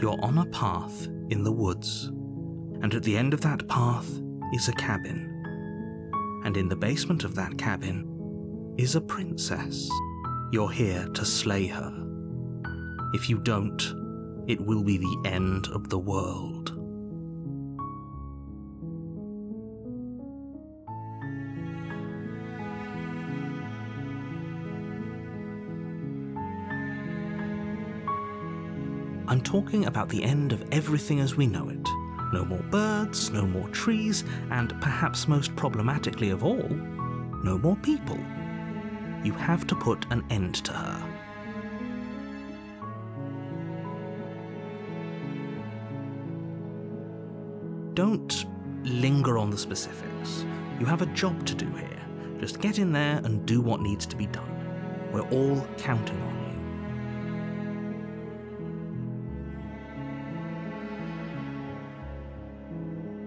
You're on a path in the woods, and at the end of that path is a cabin. And in the basement of that cabin is a princess. You're here to slay her. If you don't, it will be the end of the world. I'm talking about the end of everything as we know it. No more birds, no more trees, and perhaps most problematically of all, no more people. You have to put an end to her. Don't linger on the specifics. You have a job to do here. Just get in there and do what needs to be done. We're all counting on you.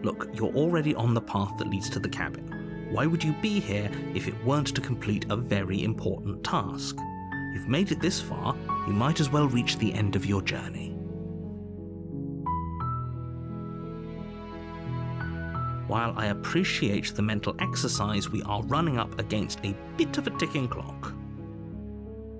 Look, you're already on the path that leads to the cabin. Why would you be here if it weren't to complete a very important task? You've made it this far, you might as well reach the end of your journey. While I appreciate the mental exercise, we are running up against a bit of a ticking clock.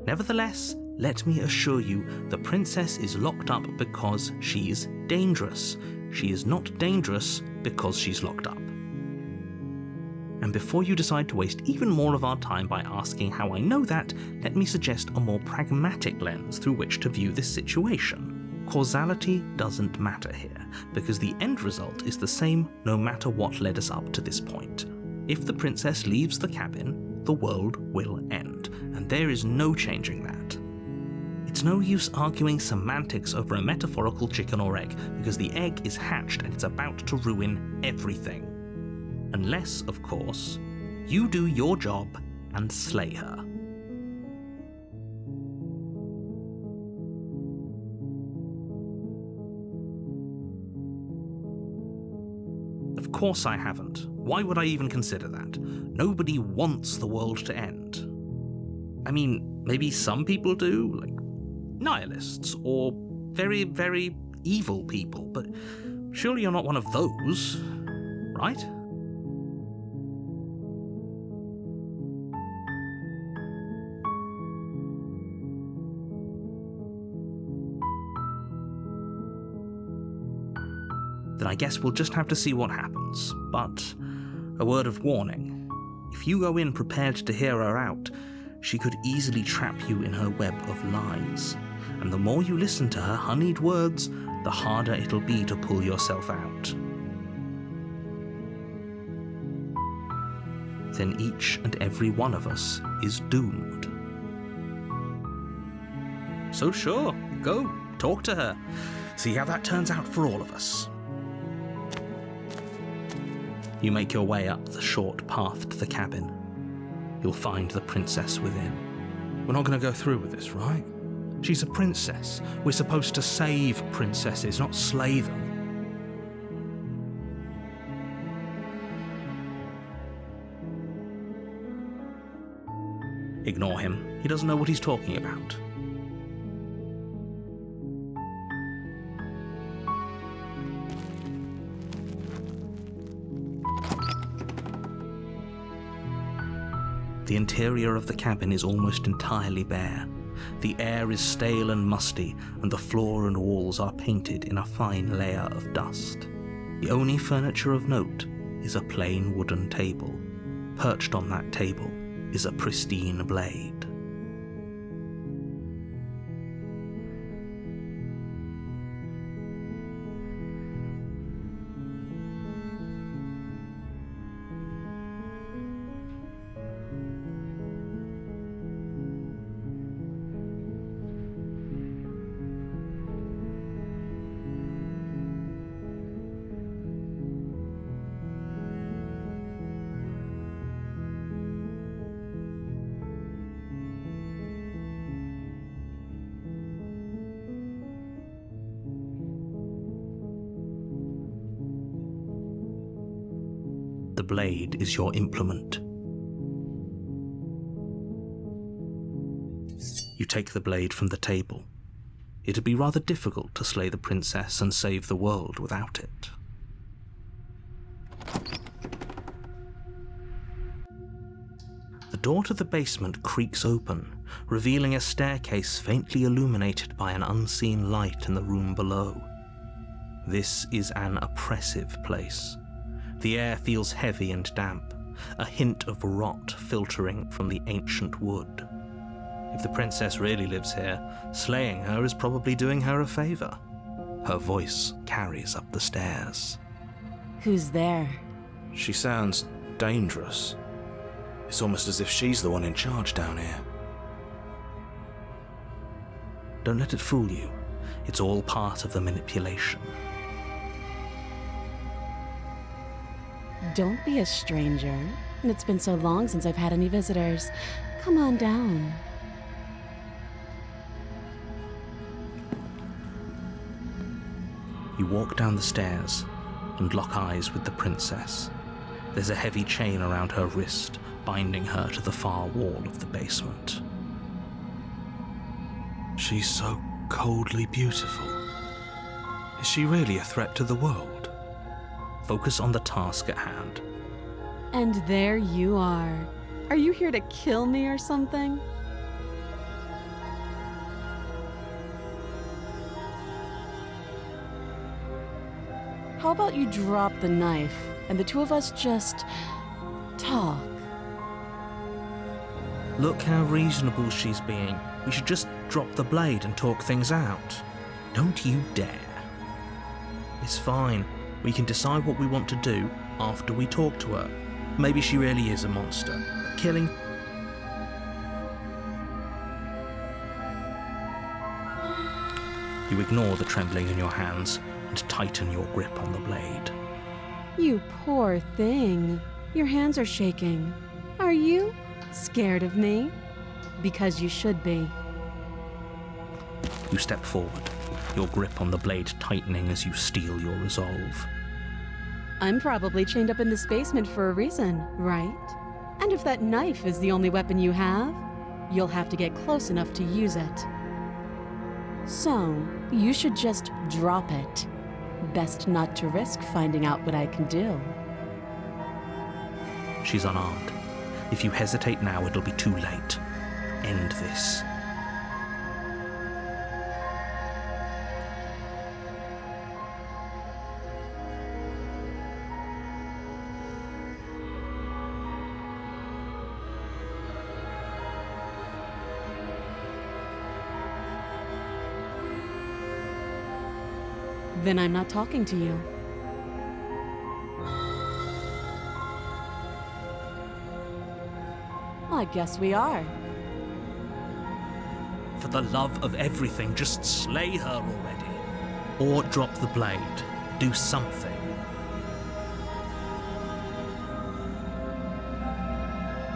Nevertheless, let me assure you, the princess is locked up because she's dangerous. She is not dangerous because she's locked up. And before you decide to waste even more of our time by asking how I know that, let me suggest a more pragmatic lens through which to view this situation. Causality doesn't matter here, because the end result is the same no matter what led us up to this point. If the princess leaves the cabin, the world will end, and there is no changing that. It's no use arguing semantics over a metaphorical chicken or egg, because the egg is hatched and it's about to ruin everything. Unless, of course, you do your job and slay her. Of course I haven't. Why would I even consider that? Nobody wants the world to end. I mean, maybe some people do, like nihilists, or very, very evil people, but surely you're not one of those, right? Then I guess we'll just have to see what happens. But a word of warning. If you go in prepared to hear her out, she could easily trap you in her web of lies. And the more you listen to her honeyed words, the harder it'll be to pull yourself out. Then each and every one of us is doomed. So sure, go, talk to her. See how that turns out for all of us. You make your way up the short path to the cabin. You'll find the princess within. We're not going to go through with this, right? She's a princess. We're supposed to save princesses, not slay them. Ignore him. He doesn't know what he's talking about. The interior of the cabin is almost entirely bare. The air is stale and musty, and the floor and walls are painted in a fine layer of dust. The only furniture of note is a plain wooden table. Perched on that table is a pristine blade. The blade is your implement. You take the blade from the table. It'd be rather difficult to slay the princess and save the world without it. The door to the basement creaks open, revealing a staircase faintly illuminated by an unseen light in the room below. This is an oppressive place. The air feels heavy and damp, a hint of rot filtering from the ancient wood. If the princess really lives here, slaying her is probably doing her a favor. Her voice carries up the stairs. Who's there? She sounds dangerous. It's almost as if she's the one in charge down here. Don't let it fool you. It's all part of the manipulation. Don't be a stranger. It's been so long since I've had any visitors. Come on down. You walk down the stairs and lock eyes with the princess. There's a heavy chain around her wrist, binding her to the far wall of the basement. She's so coldly beautiful. Is she really a threat to the world? Focus on the task at hand. And there you are. Are you here to kill me or something? How about you drop the knife and the two of us just talk? Look how reasonable she's being. We should just drop the blade and talk things out. Don't you dare. It's fine. We can decide what we want to do after we talk to her. Maybe she really is a monster. Killing... You ignore the trembling in your hands and tighten your grip on the blade. You poor thing. Your hands are shaking. Are you scared of me? Because you should be. You step forward, your grip on the blade tightening as you steel your resolve. I'm probably chained up in this basement for a reason, right? And if that knife is the only weapon you have, you'll have to get close enough to use it. So, you should just drop it. Best not to risk finding out what I can do. She's unarmed. If you hesitate now, it'll be too late. End this. Then I'm not talking to you. I guess we are. For the love of everything, just slay her already. Or drop the blade. Do something.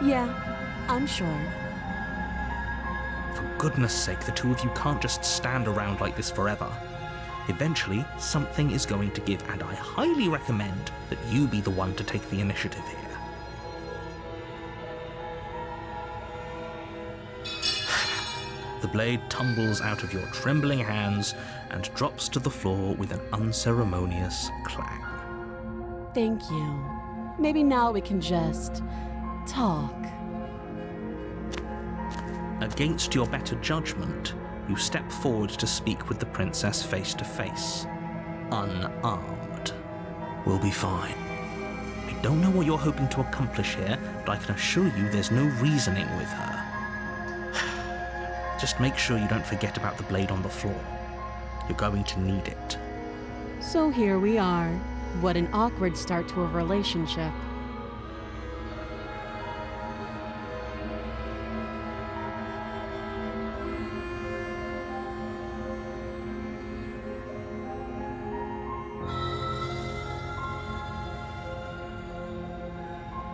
Yeah, I'm sure. For goodness sake, the two of you can't just stand around like this forever. Eventually, something is going to give, and I highly recommend that you be the one to take the initiative here. The blade tumbles out of your trembling hands and drops to the floor with an unceremonious clang. Thank you. Maybe now we can just talk. Against your better judgment, you step forward to speak with the princess face to face. Unarmed. We'll be fine. I don't know what you're hoping to accomplish here, but I can assure you there's no reasoning with her. Just make sure you don't forget about the blade on the floor. You're going to need it. So here we are. What an awkward start to a relationship.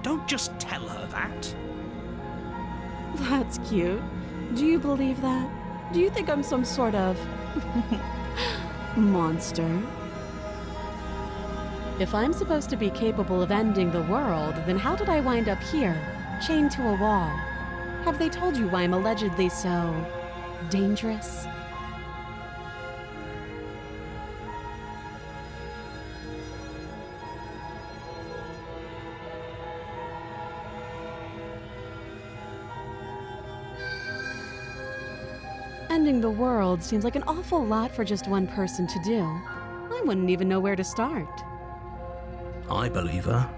Don't just tell her that. That's cute. Do you believe that? Do you think I'm some sort of monster? If I'm supposed to be capable of ending the world, then how did I wind up here, chained to a wall? Have they told you why I'm allegedly so dangerous? Ending the world seems like an awful lot for just one person to do. I wouldn't even know where to start. I believe her.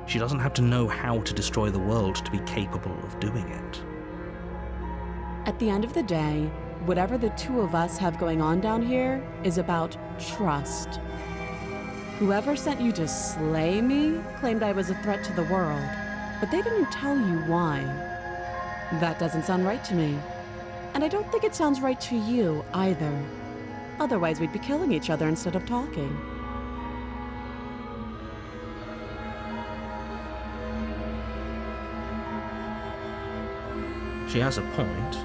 She doesn't have to know how to destroy the world to be capable of doing it. At the end of the day, whatever the two of us have going on down here is about trust. Whoever sent you to slay me claimed I was a threat to the world, but they didn't tell you why. That doesn't sound right to me. And I don't think it sounds right to you either. Otherwise, we'd be killing each other instead of talking. She has a point.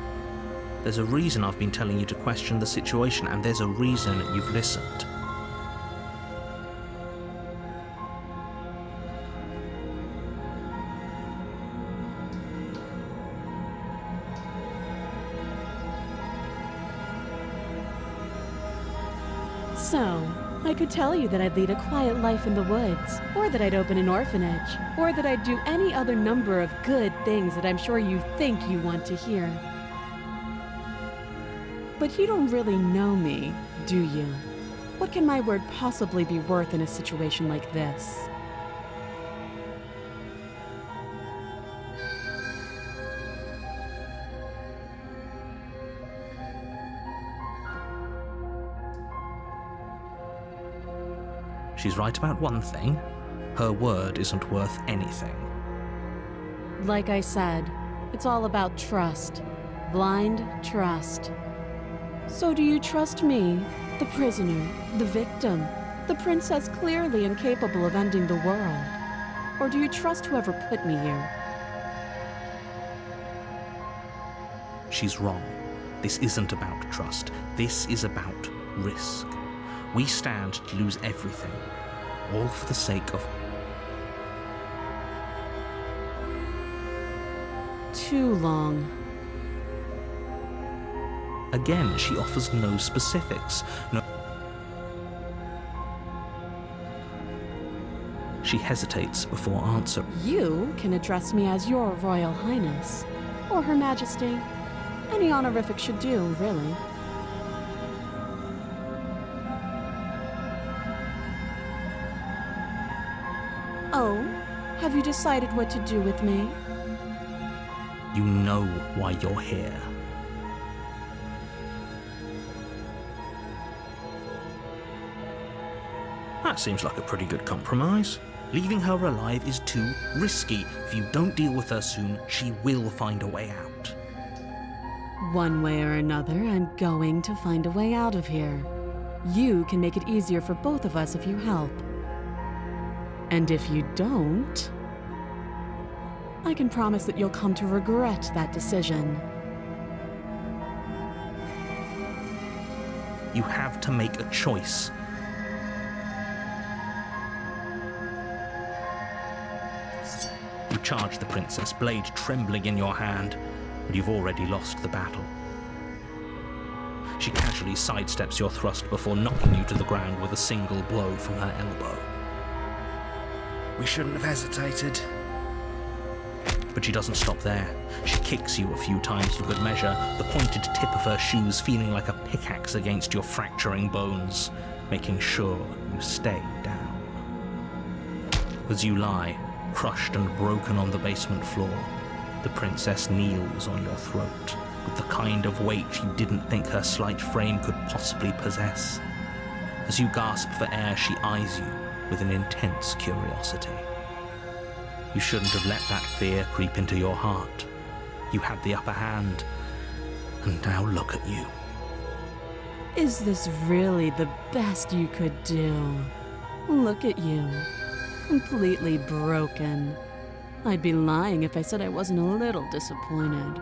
There's a reason I've been telling you to question the situation, and there's a reason you've listened. So, I could tell you that I'd lead a quiet life in the woods, or that I'd open an orphanage, or that I'd do any other number of good things that I'm sure you think you want to hear. But you don't really know me, do you? What can my word possibly be worth in a situation like this? She's right about one thing. Her word isn't worth anything. Like I said, it's all about trust. Blind trust. So do you trust me, the prisoner, the victim, the princess clearly incapable of ending the world? Or do you trust whoever put me here? She's wrong. This isn't about trust. This is about risk. We stand to lose everything, all for the sake of... Too long. Again, she offers no specifics. No. She hesitates before answering. You can address me as Your Royal Highness, or Her Majesty. Any honorific should do, really. Oh, have you decided what to do with me? You know why you're here. That seems like a pretty good compromise. Leaving her alive is too risky. If you don't deal with her soon, she will find a way out. One way or another, I'm going to find a way out of here. You can make it easier for both of us if you help. And if you don't, I can promise that you'll come to regret that decision. You have to make a choice. You charge the princess, blade trembling in your hand, but you've already lost the battle. She casually sidesteps your thrust before knocking you to the ground with a single blow from her elbow. We shouldn't have hesitated. But she doesn't stop there. She kicks you a few times for good measure, the pointed tip of her shoes feeling like a pickaxe against your fracturing bones, making sure you stay down. As you lie, crushed and broken on the basement floor, the princess kneels on your throat with the kind of weight you didn't think her slight frame could possibly possess. As you gasp for air, she eyes you with an intense curiosity. You shouldn't have let that fear creep into your heart. You had the upper hand, and now look at you. Is this really the best you could do? Look at you. Completely broken. I'd be lying if I said I wasn't a little disappointed.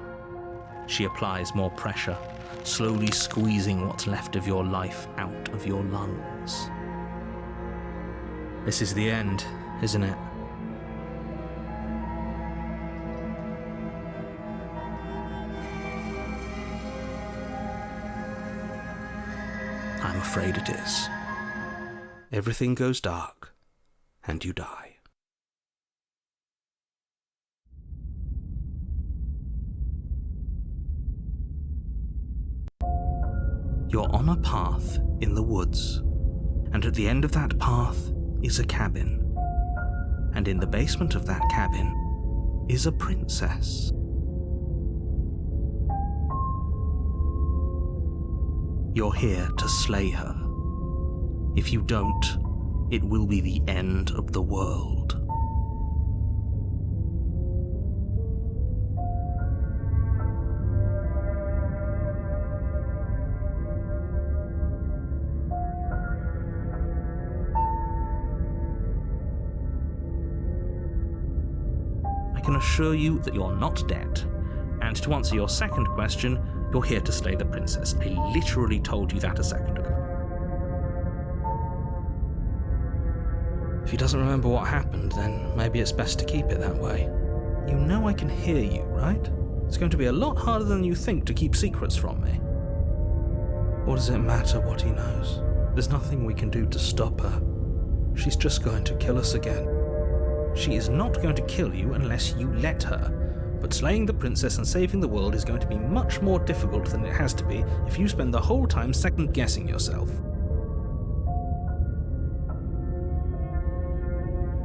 She applies more pressure, slowly squeezing what's left of your life out of your lungs. This is the end, isn't it? I'm afraid it is. Everything goes dark, and you die. You're on a path in the woods, and at the end of that path is a cabin. And in the basement of that cabin is a princess. You're here to slay her. If you don't, it will be the end of the world. I can assure you that you're not dead. And to answer your second question, you're here to slay the princess. I literally told you that a second ago. If he doesn't remember what happened, then maybe it's best to keep it that way. You know I can hear you, right? It's going to be a lot harder than you think to keep secrets from me. What does it matter what he knows? There's nothing we can do to stop her. She's just going to kill us again. She is not going to kill you unless you let her. But slaying the princess and saving the world is going to be much more difficult than it has to be if you spend the whole time second-guessing yourself.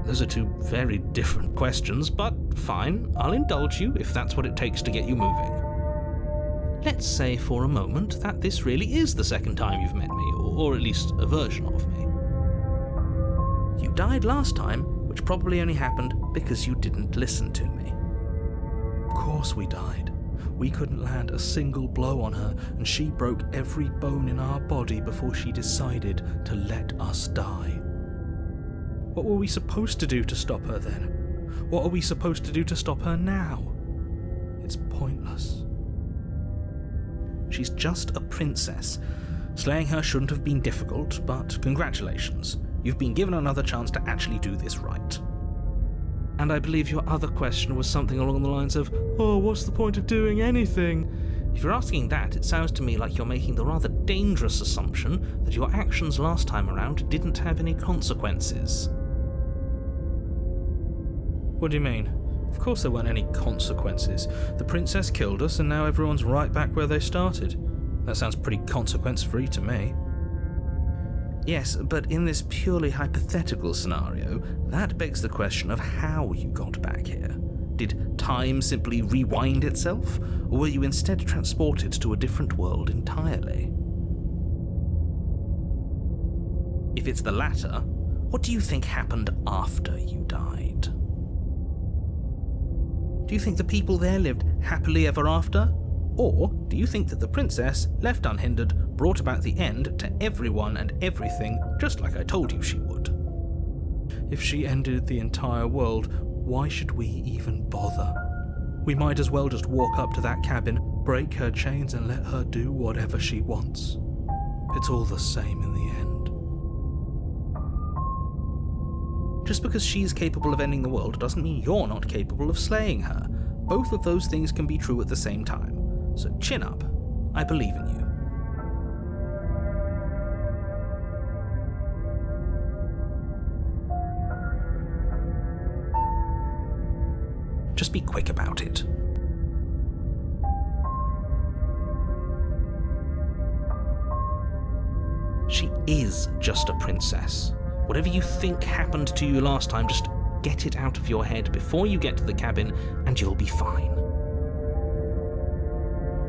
Those are two very different questions, but fine, I'll indulge you if that's what it takes to get you moving. Let's say for a moment that this really is the second time you've met me, or at least a version of me. You died last time, which probably only happened because you didn't listen to me. Of course we died. We couldn't land a single blow on her, and she broke every bone in our body before she decided to let us die. What were we supposed to do to stop her then? What are we supposed to do to stop her now? It's pointless. She's just a princess. Slaying her shouldn't have been difficult, but congratulations. You've been given another chance to actually do this right. And I believe your other question was something along the lines of, oh, what's the point of doing anything? If you're asking that, it sounds to me like you're making the rather dangerous assumption that your actions last time around didn't have any consequences. What do you mean? Of course there weren't any consequences. The princess killed us and now everyone's right back where they started. That sounds pretty consequence-free to me. Yes, but in this purely hypothetical scenario, that begs the question of how you got back here. Did time simply rewind itself, or were you instead transported to a different world entirely? If it's the latter, what do you think happened after you died? Do you think the people there lived happily ever after? Or do you think that the princess, left unhindered, brought about the end to everyone and everything, just like I told you she would? If she ended the entire world, why should we even bother? We might as well just walk up to that cabin, break her chains and let her do whatever she wants. It's all the same in the end. Just because she's capable of ending the world doesn't mean you're not capable of slaying her. Both of those things can be true at the same time. So chin up. I believe in you. Just be quick about it. She is just a princess. Whatever you think happened to you last time, just get it out of your head before you get to the cabin and you'll be fine.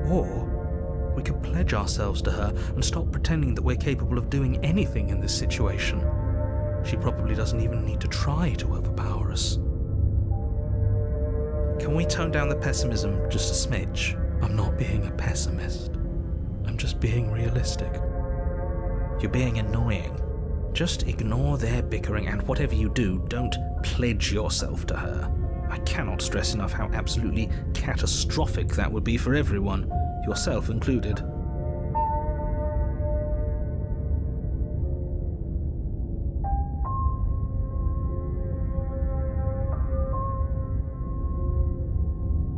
Or we could pledge ourselves to her and stop pretending that we're capable of doing anything in this situation. She probably doesn't even need to try to overpower us. Can we tone down the pessimism just a smidge? I'm not being a pessimist. I'm just being realistic. You're being annoying. Just ignore their bickering, and whatever you do, don't pledge yourself to her. I cannot stress enough how absolutely catastrophic that would be for everyone, yourself included.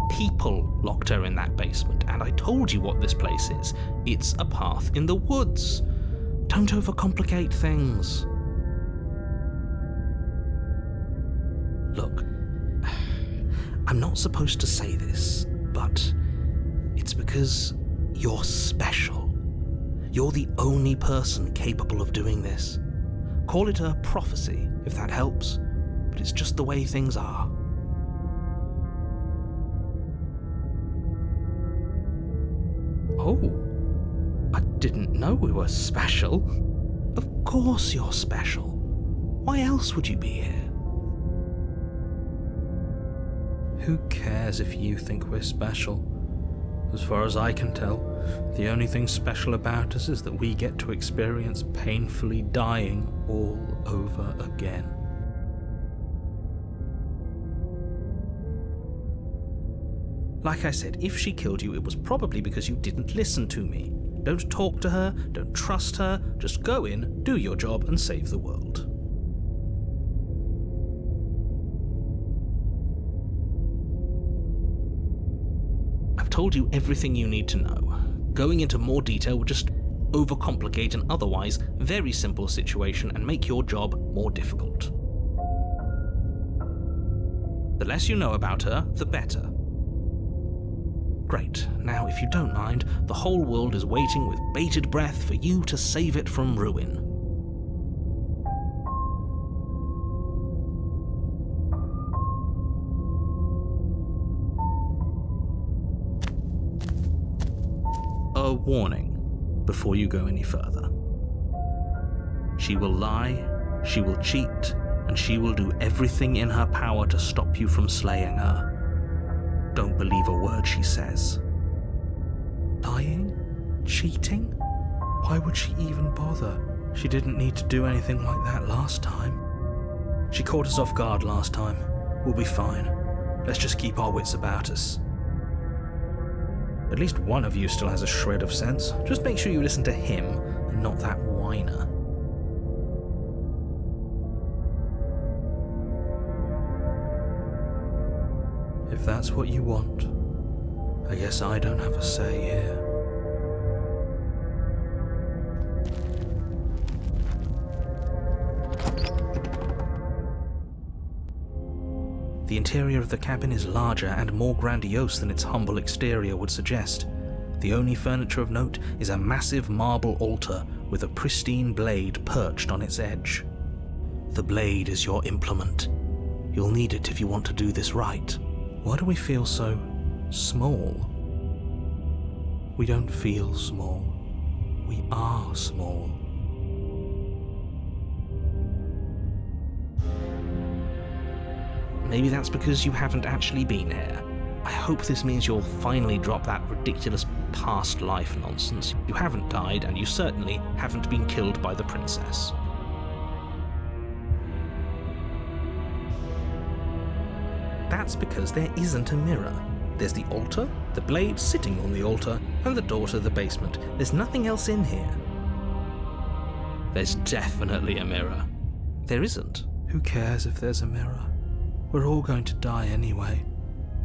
People locked her in that basement, and I told you what this place is. It's a path in the woods. Don't overcomplicate things. Look, I'm not supposed to say this, but it's because you're special. You're the only person capable of doing this. Call it a prophecy, if that helps, but it's just the way things are. Oh, I didn't know we were special. Of course you're special. Why else would you be here? Who cares if you think we're special? As far as I can tell, the only thing special about us is that we get to experience painfully dying all over again. Like I said, if she killed you, it was probably because you didn't listen to me. Don't talk to her, don't trust her, just go in, do your job, and save the world. I've told you everything you need to know. Going into more detail would just overcomplicate an otherwise very simple situation and make your job more difficult. The less you know about her, the better. Great. Now, if you don't mind, the whole world is waiting with bated breath for you to save it from ruin. A warning before you go any further. She will lie, she will cheat, and she will do everything in her power to stop you from slaying her. Don't believe a word she says. Lying? Cheating? Why would she even bother? She didn't need to do anything like that last time. She caught us off guard last time. We'll be fine. Let's just keep our wits about us. At least one of you still has a shred of sense. Just make sure you listen to him and not that whiner. If that's what you want, I guess I don't have a say here. The interior of the cabin is larger and more grandiose than its humble exterior would suggest. The only furniture of note is a massive marble altar with a pristine blade perched on its edge. The blade is your implement. You'll need it if you want to do this right. Why do we feel so small? We don't feel small. We are small. Maybe that's because you haven't actually been here. I hope this means you'll finally drop that ridiculous past life nonsense. You haven't died, and you certainly haven't been killed by the princess. That's because there isn't a mirror. There's the altar, the blade sitting on the altar, and the door to the basement. There's nothing else in here. There's definitely a mirror. There isn't. Who cares if there's a mirror? We're all going to die anyway,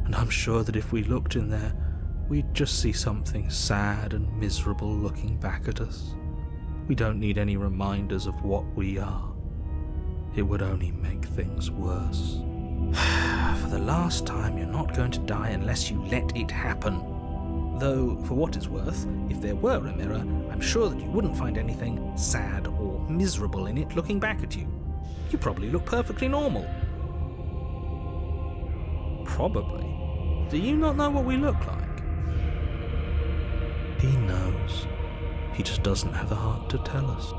and I'm sure that if we looked in there, we'd just see something sad and miserable looking back at us. We don't need any reminders of what we are. It would only make things worse. For the last time, you're not going to die unless you let it happen. Though, for what it's worth, if there were a mirror, I'm sure that you wouldn't find anything sad or miserable in it looking back at you. You probably look perfectly normal. Probably. Do you not know what we look like? He knows. He just doesn't have the heart to tell us.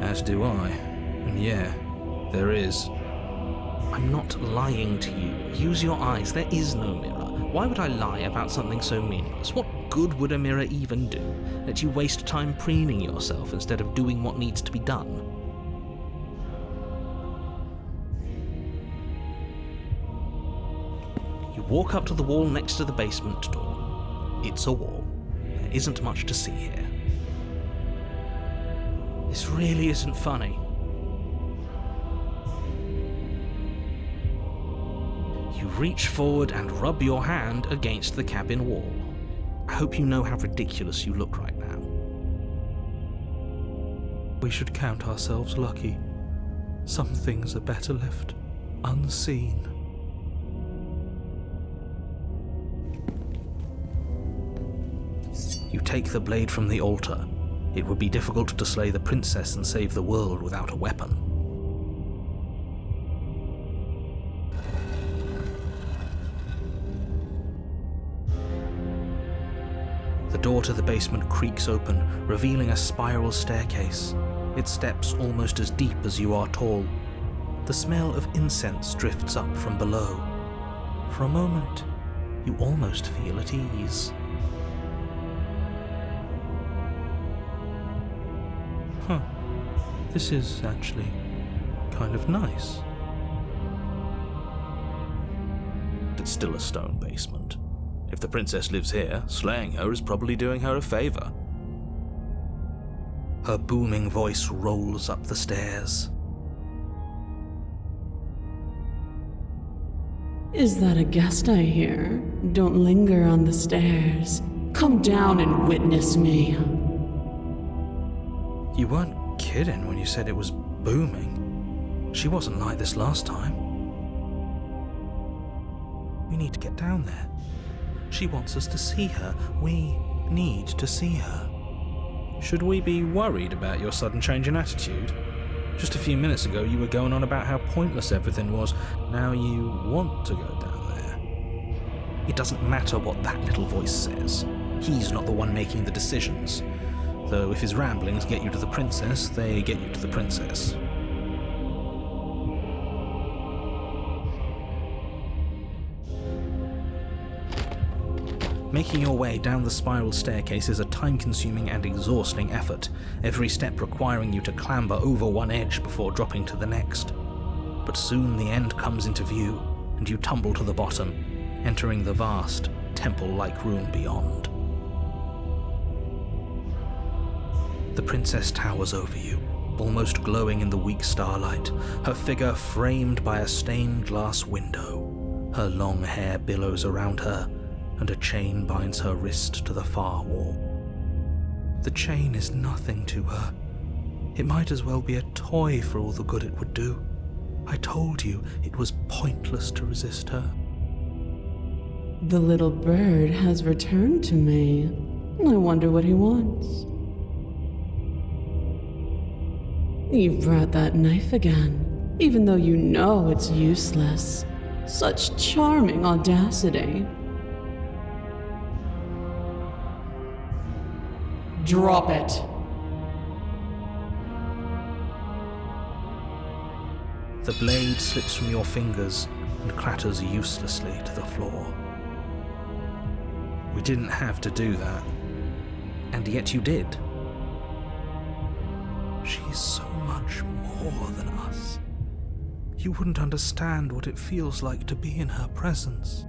As do I. And yeah, there is. I'm not lying to you. Use your eyes. There is no mirror. Why would I lie about something so meaningless? What good would a mirror even do? Let you waste time preening yourself instead of doing what needs to be done. You walk up to the wall next to the basement door. It's a wall. There isn't much to see here. This really isn't funny. You reach forward and rub your hand against the cabin wall. I hope you know how ridiculous you look right now. We should count ourselves lucky. Some things are better left unseen. You take the blade from the altar. It would be difficult to slay the princess and save the world without a weapon. The door to the basement creaks open, revealing a spiral staircase, its steps almost as deep as you are tall. The smell of incense drifts up from below. For a moment, you almost feel at ease. This is actually kind of nice. It's still a stone basement. If the princess lives here, slaying her is probably doing her a favor. Her booming voice rolls up the stairs. Is that a guest I hear? Don't linger on the stairs. Come down and witness me. You weren't kidding when you said it was booming. She wasn't like this last time. We need to get down there. She wants us to see her. We need to see her. Should we be worried about your sudden change in attitude? Just a few minutes ago you were going on about how pointless everything was. Now you want to go down there. It doesn't matter what that little voice says. He's not the one making the decisions. Though if his ramblings get you to the princess, they get you to the princess. Making your way down the spiral staircase is a time-consuming and exhausting effort, every step requiring you to clamber over one edge before dropping to the next. But soon the end comes into view, and you tumble to the bottom, entering the vast, temple-like room beyond. The princess towers over you, almost glowing in the weak starlight, her figure framed by a stained glass window. Her long hair billows around her, and a chain binds her wrist to the far wall. The chain is nothing to her. It might as well be a toy for all the good it would do. I told you it was pointless to resist her. The little bird has returned to me. I wonder what he wants. You brought that knife again, even though you know it's useless. Such charming audacity. Drop it. The blade slips from your fingers and clatters uselessly to the floor. We didn't have to do that, and yet you did. She's so much more than us. You wouldn't understand what it feels like to be in her presence.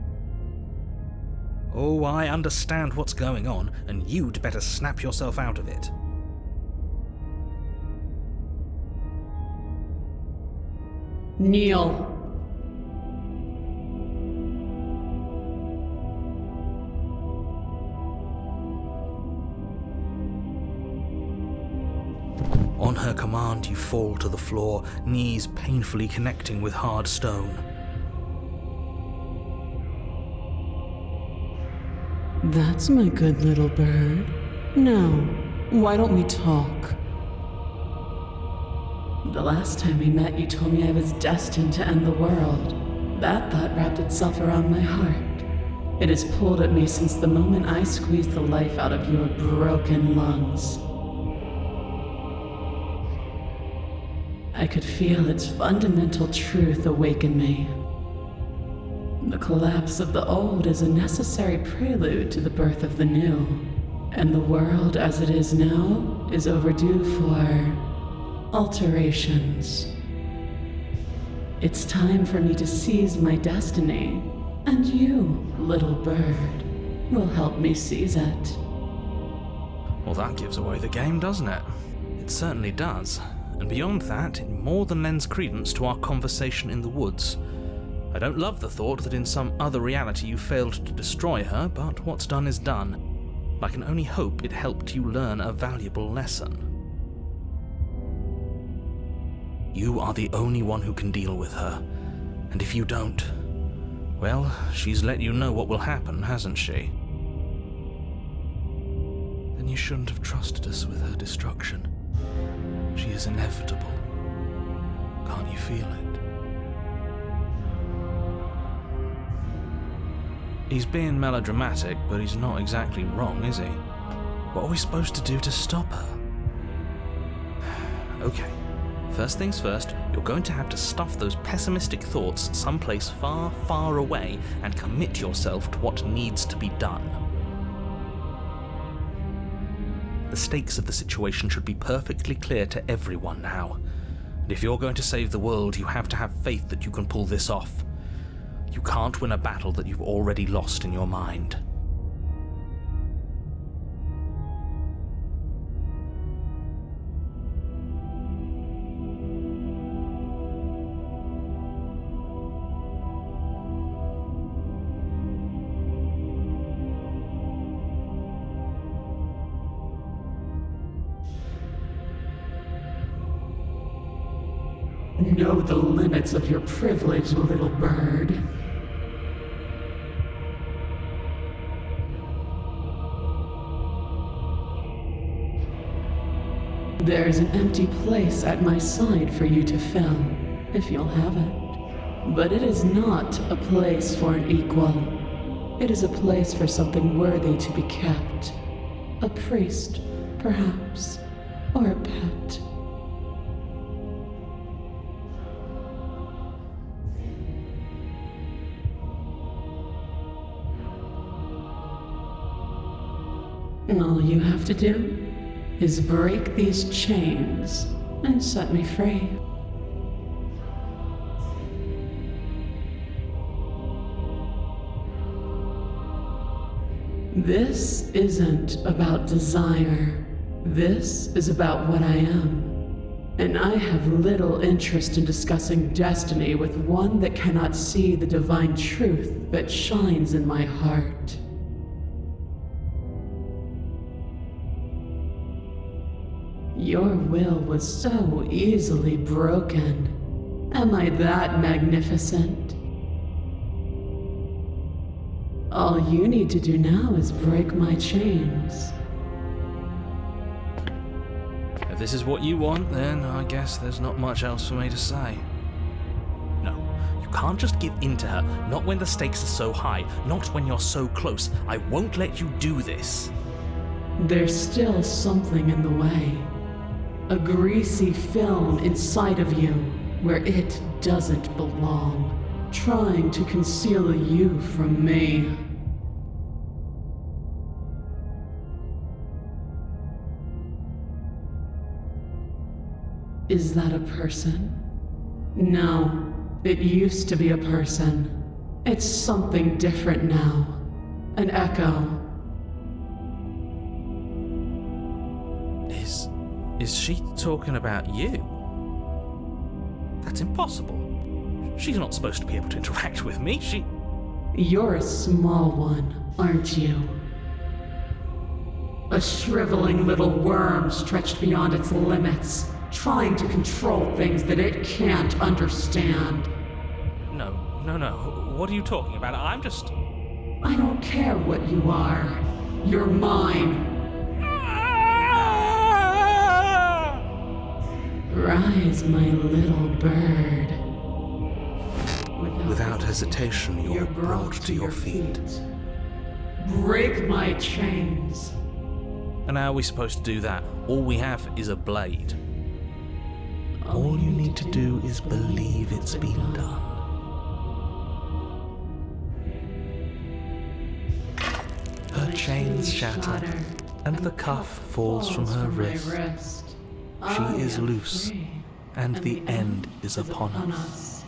Oh, I understand what's going on, and you'd better snap yourself out of it. Kneel. On her command, you fall to the floor, knees painfully connecting with hard stone. That's my good little bird. Now, why don't we talk? The last time we met, you told me I was destined to end the world. That thought wrapped itself around my heart. It has pulled at me since the moment I squeezed the life out of your broken lungs. I could feel its fundamental truth awaken me. The collapse of the old is a necessary prelude to the birth of the new, and the world as it is now is overdue for alterations. It's time for me to seize my destiny, and you, little bird, will help me seize it. Well, that gives away the game, doesn't it? It certainly does. And beyond that, it more than lends credence to our conversation in the woods. I don't love the thought that in some other reality you failed to destroy her, but what's done is done. I can only hope it helped you learn a valuable lesson. You are the only one who can deal with her, and if you don't, well, she's let you know what will happen, hasn't she? You shouldn't have trusted us with her destruction. She is inevitable. Can't you feel it? He's being melodramatic, but he's not exactly wrong, is he? What are we supposed to do to stop her? Okay, first things first, you're going to have to stuff those pessimistic thoughts someplace far, far away and commit yourself to what needs to be done. The stakes of the situation should be perfectly clear to everyone now. And if you're going to save the world, you have to have faith that you can pull this off. You can't win a battle that you've already lost in your mind. Know the limits of your privilege, little bird. There's an empty place at my side for you to fill, if you'll have it. But it is not a place for an equal. It is a place for something worthy to be kept. A priest, perhaps, or a pet. All you have to do is break these chains and set me free. This isn't about desire. This is about what I am. And I have little interest in discussing destiny with one that cannot see the divine truth that shines in my heart. Your will was so easily broken. Am I that magnificent? All you need to do now is break my chains. If this is what you want, then I guess there's not much else for me to say. No, you can't just give in to her, not when the stakes are so high, not when you're so close. I won't let you do this. There's still something in the way. A greasy film inside of you where it doesn't belong, trying to conceal you from me. Is that a person? No, it used to be a person. It's something different now. An echo. Is she talking about you? That's impossible. She's not supposed to be able to interact with me. You're a small one, aren't you? A shriveling little worm stretched beyond its limits, trying to control things that it can't understand. No. What are you talking about? I don't care what you are. You're mine. Rise, my little bird. Without hesitation, you're brought to your feet. Break my chains. And how are we supposed to do that? All we have is a blade. All you need to do is believe it's been done. Her chains shatter, and the cuff falls from her wrist. She is loose, and the end is upon us.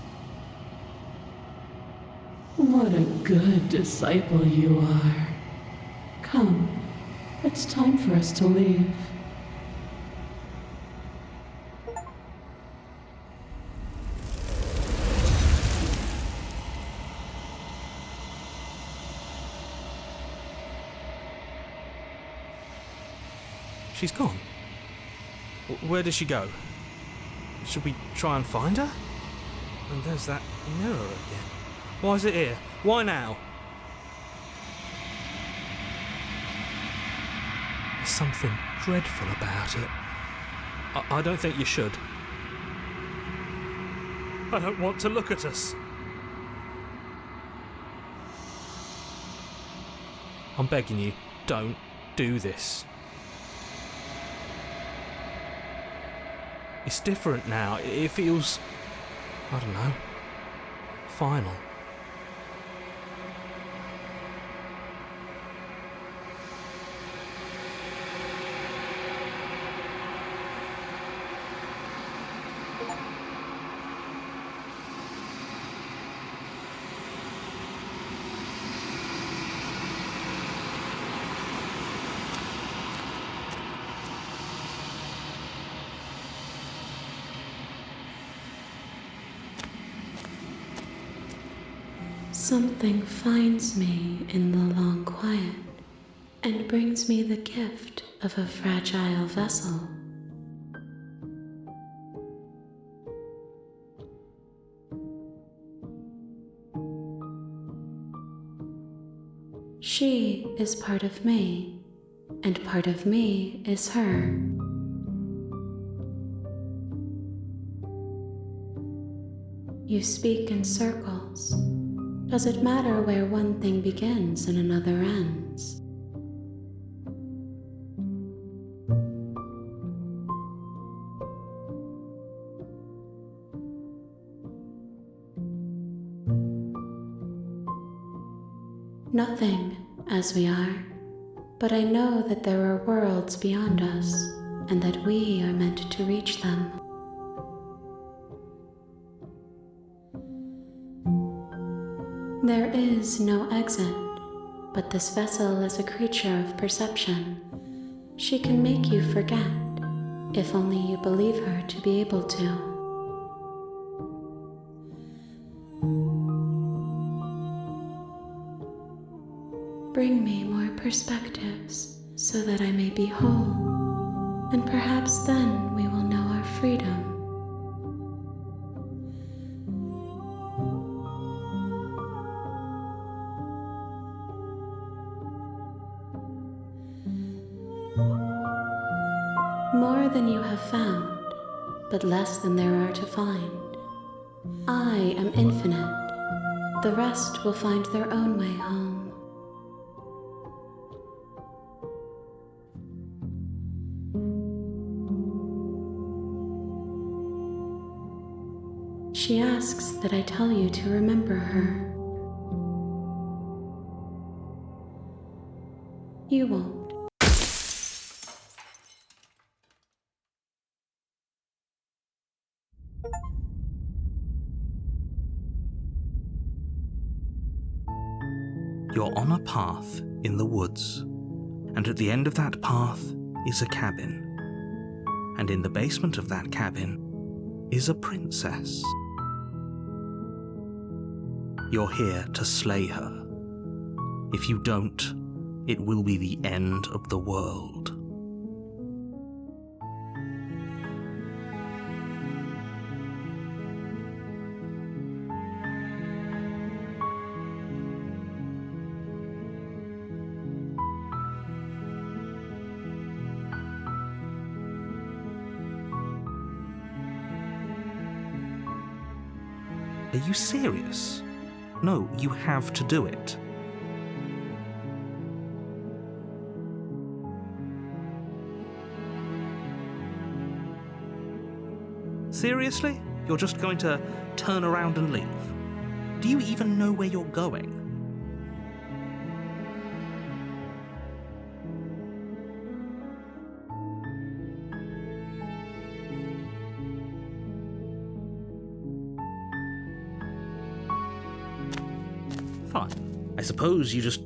What a good disciple you are. Come, it's time for us to leave. She's gone. Where did she go? Should we try and find her? And there's that mirror again. Why is it here? Why now? There's something dreadful about it. I don't think you should. I don't want to look at us. I'm begging you, don't do this. It's different now. It feels, I don't know, final. Something finds me in the long quiet and brings me the gift of a fragile vessel. She is part of me, and part of me is her. You speak in circles. Does it matter where one thing begins and another ends? Nothing, as we are, but I know that there are worlds beyond us, and that we are meant to reach them. There is no exit, but this vessel is a creature of perception. She can make you forget, if only you believe her to be able to. Bring me more perspectives, so that I may be whole, and perhaps then we will know our freedom. More than you have found, but less than there are to find. I am infinite. The rest will find their own way home. She asks that I tell you to remember her. You won't. You're on a path in the woods, and at the end of that path is a cabin. And in the basement of that cabin is a princess. You're here to slay her. If you don't, it will be the end of the world. Are you serious? No, you have to do it. Seriously? You're just going to turn around and leave? Do you even know where you're going? Fine. I suppose you just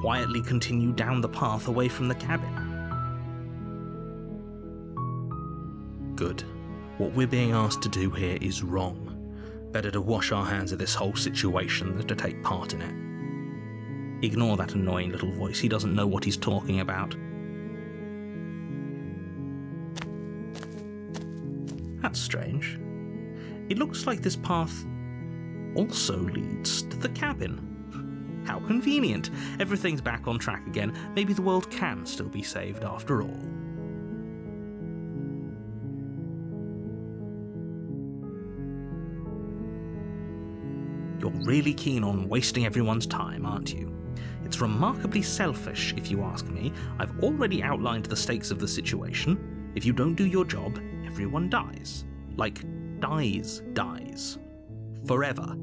quietly continue down the path away from the cabin. Good. What we're being asked to do here is wrong. Better to wash our hands of this whole situation than to take part in it. Ignore that annoying little voice. He doesn't know what he's talking about. That's strange. It looks like this path also leads to the cabin. How convenient. Everything's back on track again. Maybe the world can still be saved after all. You're really keen on wasting everyone's time, aren't you? It's remarkably selfish, if you ask me. I've already outlined the stakes of the situation. If you don't do your job, everyone dies. Like, dies. Forever.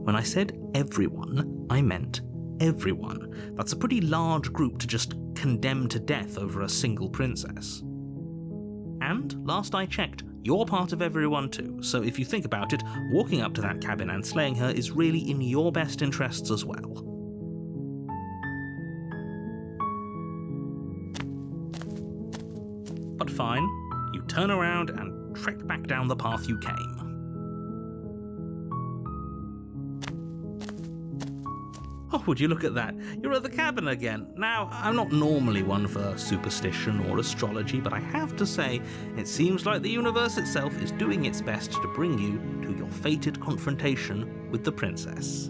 When I said everyone, I meant everyone. That's a pretty large group to just condemn to death over a single princess. And, last I checked, you're part of everyone too, so if you think about it, walking up to that cabin and slaying her is really in your best interests as well. But fine, you turn around and trek back down the path you came. Oh, would you look at that? You're at the cabin again. Now, I'm not normally one for superstition or astrology, but I have to say, it seems like the universe itself is doing its best to bring you to your fated confrontation with the princess.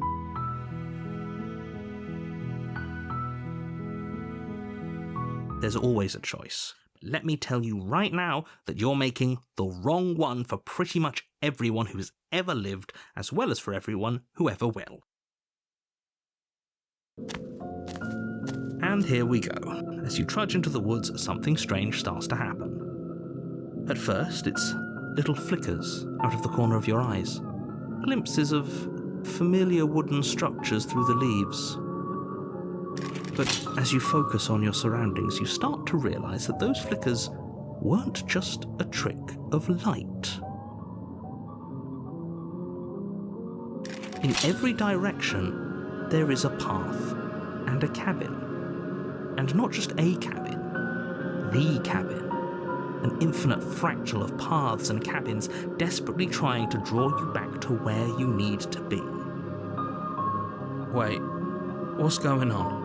There's always a choice. Let me tell you right now that you're making the wrong one for pretty much everyone who's ever lived, as well as for everyone who ever will. And here we go. As you trudge into the woods, something strange starts to happen. At first, it's little flickers out of the corner of your eyes, glimpses of familiar wooden structures through the leaves. But as you focus on your surroundings, you start to realize that those flickers weren't just a trick of light. In every direction, there is a path and a cabin. And not just a cabin, the cabin. An infinite fractal of paths and cabins desperately trying to draw you back to where you need to be. Wait, what's going on?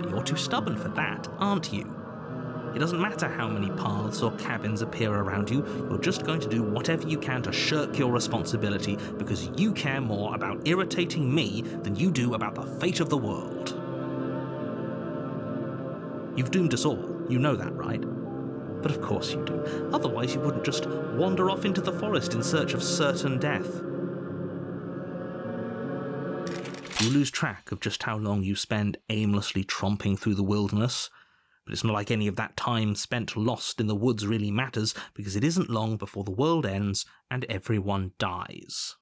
You're too stubborn for that, aren't you? It doesn't matter how many paths or cabins appear around you, you're just going to do whatever you can to shirk your responsibility because you care more about irritating me than you do about the fate of the world. You've doomed us all, you know that, right? But of course you do. Otherwise you wouldn't just wander off into the forest in search of certain death. You lose track of just how long you spend aimlessly tromping through the wilderness, but it's not like any of that time spent lost in the woods really matters, because it isn't long before the world ends and everyone dies.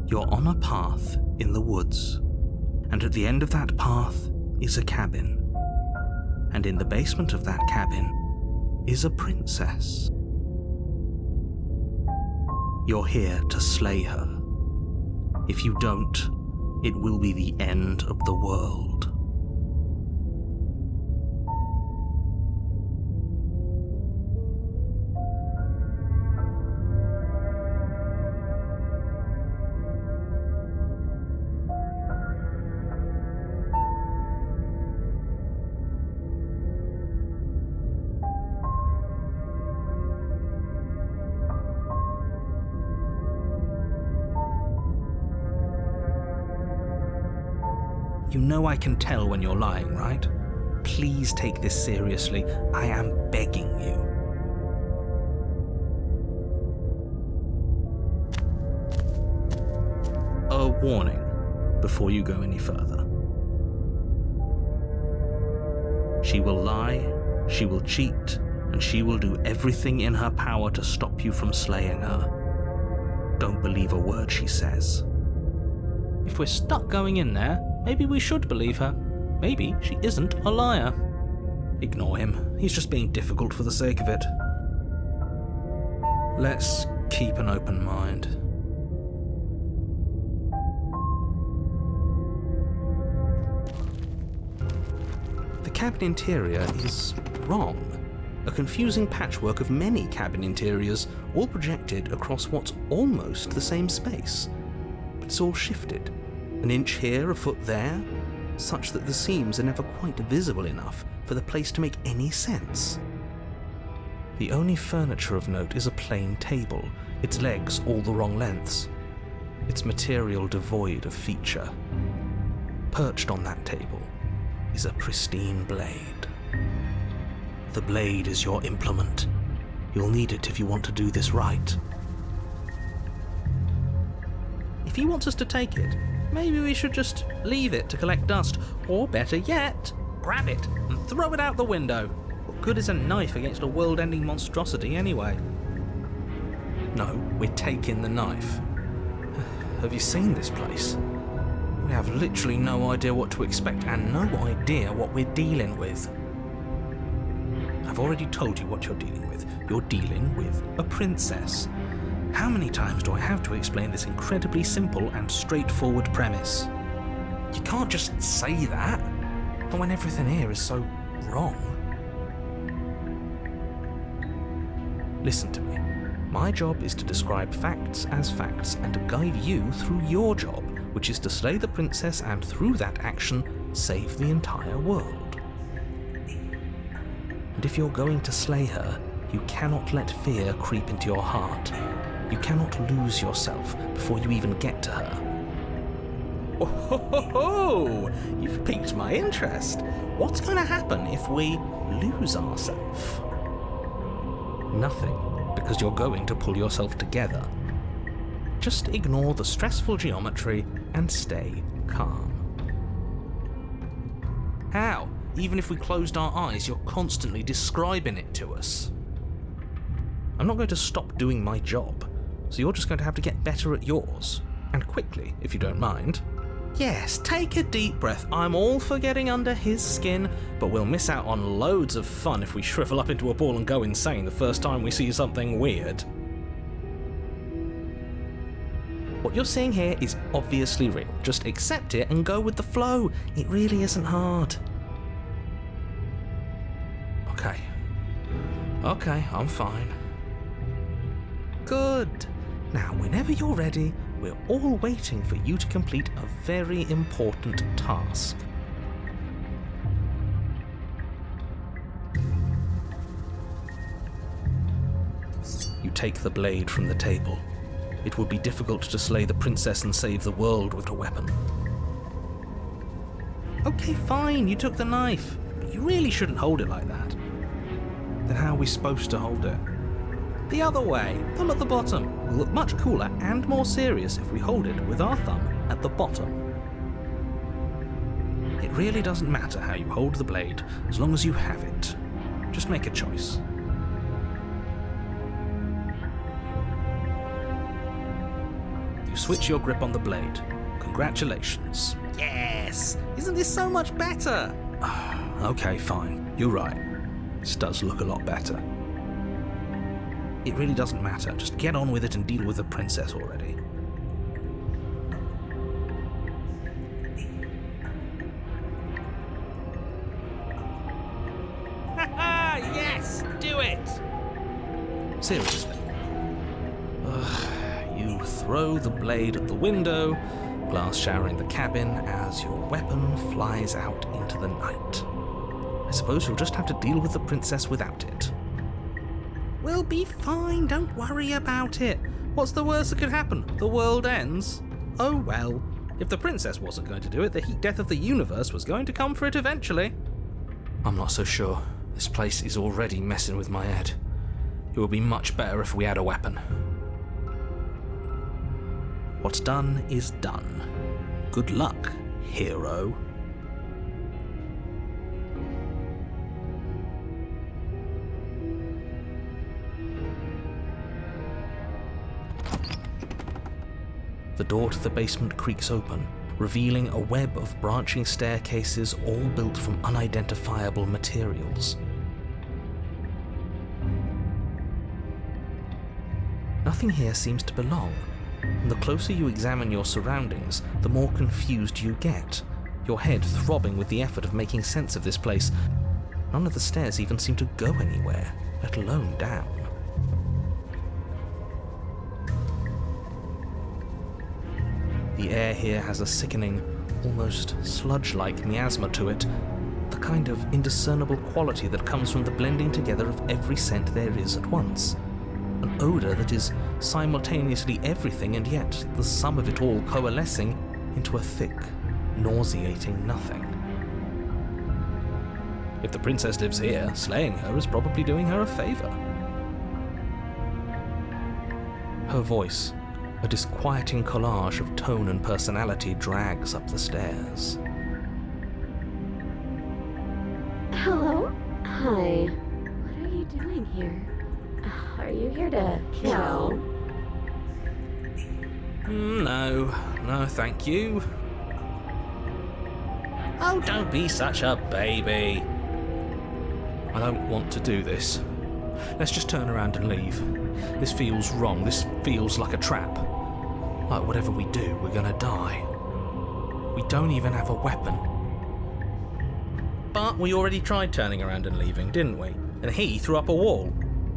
You're on a path in the woods, and at the end of that path is a cabin. And in the basement of that cabin is a princess. You're here to slay her. If you don't, it will be the end of the world. You know I can tell when you're lying, right? Please take this seriously. I am begging you. A warning before you go any further. She will lie, she will cheat, and she will do everything in her power to stop you from slaying her. Don't believe a word she says. If we're stuck going in there, maybe we should believe her. Maybe she isn't a liar. Ignore him. He's just being difficult for the sake of it. Let's keep an open mind. The cabin interior is wrong. a confusing patchwork of many cabin interiors, all projected across what's almost the same space. But it's all shifted, an inch here, a foot there, such that the seams are never quite visible enough for the place to make any sense. The only furniture of note is a plain table, its legs all the wrong lengths, its material devoid of feature. Perched on that table is a pristine blade. The blade is your implement. You'll need it if you want to do this right. If he wants us to take it, maybe we should just leave it to collect dust, or better yet, grab it and throw it out the window. What good is a knife against a world-ending monstrosity anyway? No, we're taking the knife. Have you seen this place? We have literally no idea what to expect and no idea what we're dealing with. I've already told you what you're dealing with. You're dealing with a princess. How many times do I have to explain this incredibly simple and straightforward premise? You can't just say that, and when everything here is so wrong. Listen to me. My job is to describe facts as facts and to guide you through your job, which is to slay the princess and through that action, save the entire world. And if you're going to slay her, you cannot let fear creep into your heart. You cannot lose yourself before you even get to her. Oh, ho, ho, ho! You've piqued my interest. What's going to happen if we lose ourselves? Nothing, because you're going to pull yourself together. Just ignore the stressful geometry and stay calm. How? Even if we closed our eyes, you're constantly describing it to us. I'm not going to stop doing my job, so you're just going to have to get better at yours. And quickly, if you don't mind. Yes, take a deep breath. I'm all for getting under his skin, but we'll miss out on loads of fun if we shrivel up into a ball and go insane the first time we see something weird. What you're seeing here is obviously real. Just accept it and go with the flow. It really isn't hard. Okay, I'm fine. Good. Now, whenever you're ready, we're all waiting for you to complete a very important task. You take the blade from the table. It would be difficult to slay the princess and save the world with a weapon. Okay, fine, you took the knife, but you really shouldn't hold it like that. Then how are we supposed to hold it? The other way, thumb at the bottom. Will look much cooler and more serious if we hold it with our thumb at the bottom. It really doesn't matter how you hold the blade, as long as you have it. Just make a choice. You switch your grip on the blade. Congratulations. Yes! Isn't this so much better? Okay, fine. You're right. This does look a lot better. It really doesn't matter. Just get on with it and deal with the princess already. Haha! Yes! Do it! Seriously. You throw the blade at the window, glass showering the cabin as your weapon flies out into the night. I suppose you'll just have to deal with the princess without it. We'll be fine, don't worry about it. What's the worst that could happen? The world ends? Oh well. If the princess wasn't going to do it, the heat death of the universe was going to come for it eventually. I'm not so sure. This place is already messing with my head. It would be much better if we had a weapon. What's done is done. Good luck, hero. The door to the basement creaks open, revealing a web of branching staircases all built from unidentifiable materials. Nothing here seems to belong, and the closer you examine your surroundings, the more confused you get, your head throbbing with the effort of making sense of this place. None of the stairs even seem to go anywhere, let alone down. The air here has a sickening, almost sludge-like miasma to it, the kind of indiscernible quality that comes from the blending together of every scent there is at once. An odour that is simultaneously everything and yet the sum of it all coalescing into a thick, nauseating nothing. If the princess lives here, slaying her is probably doing her a favour. Her voice, a disquieting collage of tone and personality, drags up the stairs. Hello? Hi. What are you doing here? Are you here to kill? No, thank you. Oh, don't be such a baby. I don't want to do this. Let's just turn around and leave. This feels wrong. This feels like a trap. Like whatever we do, we're gonna die. We don't even have a weapon. But we already tried turning around and leaving, didn't we? And he threw up a wall.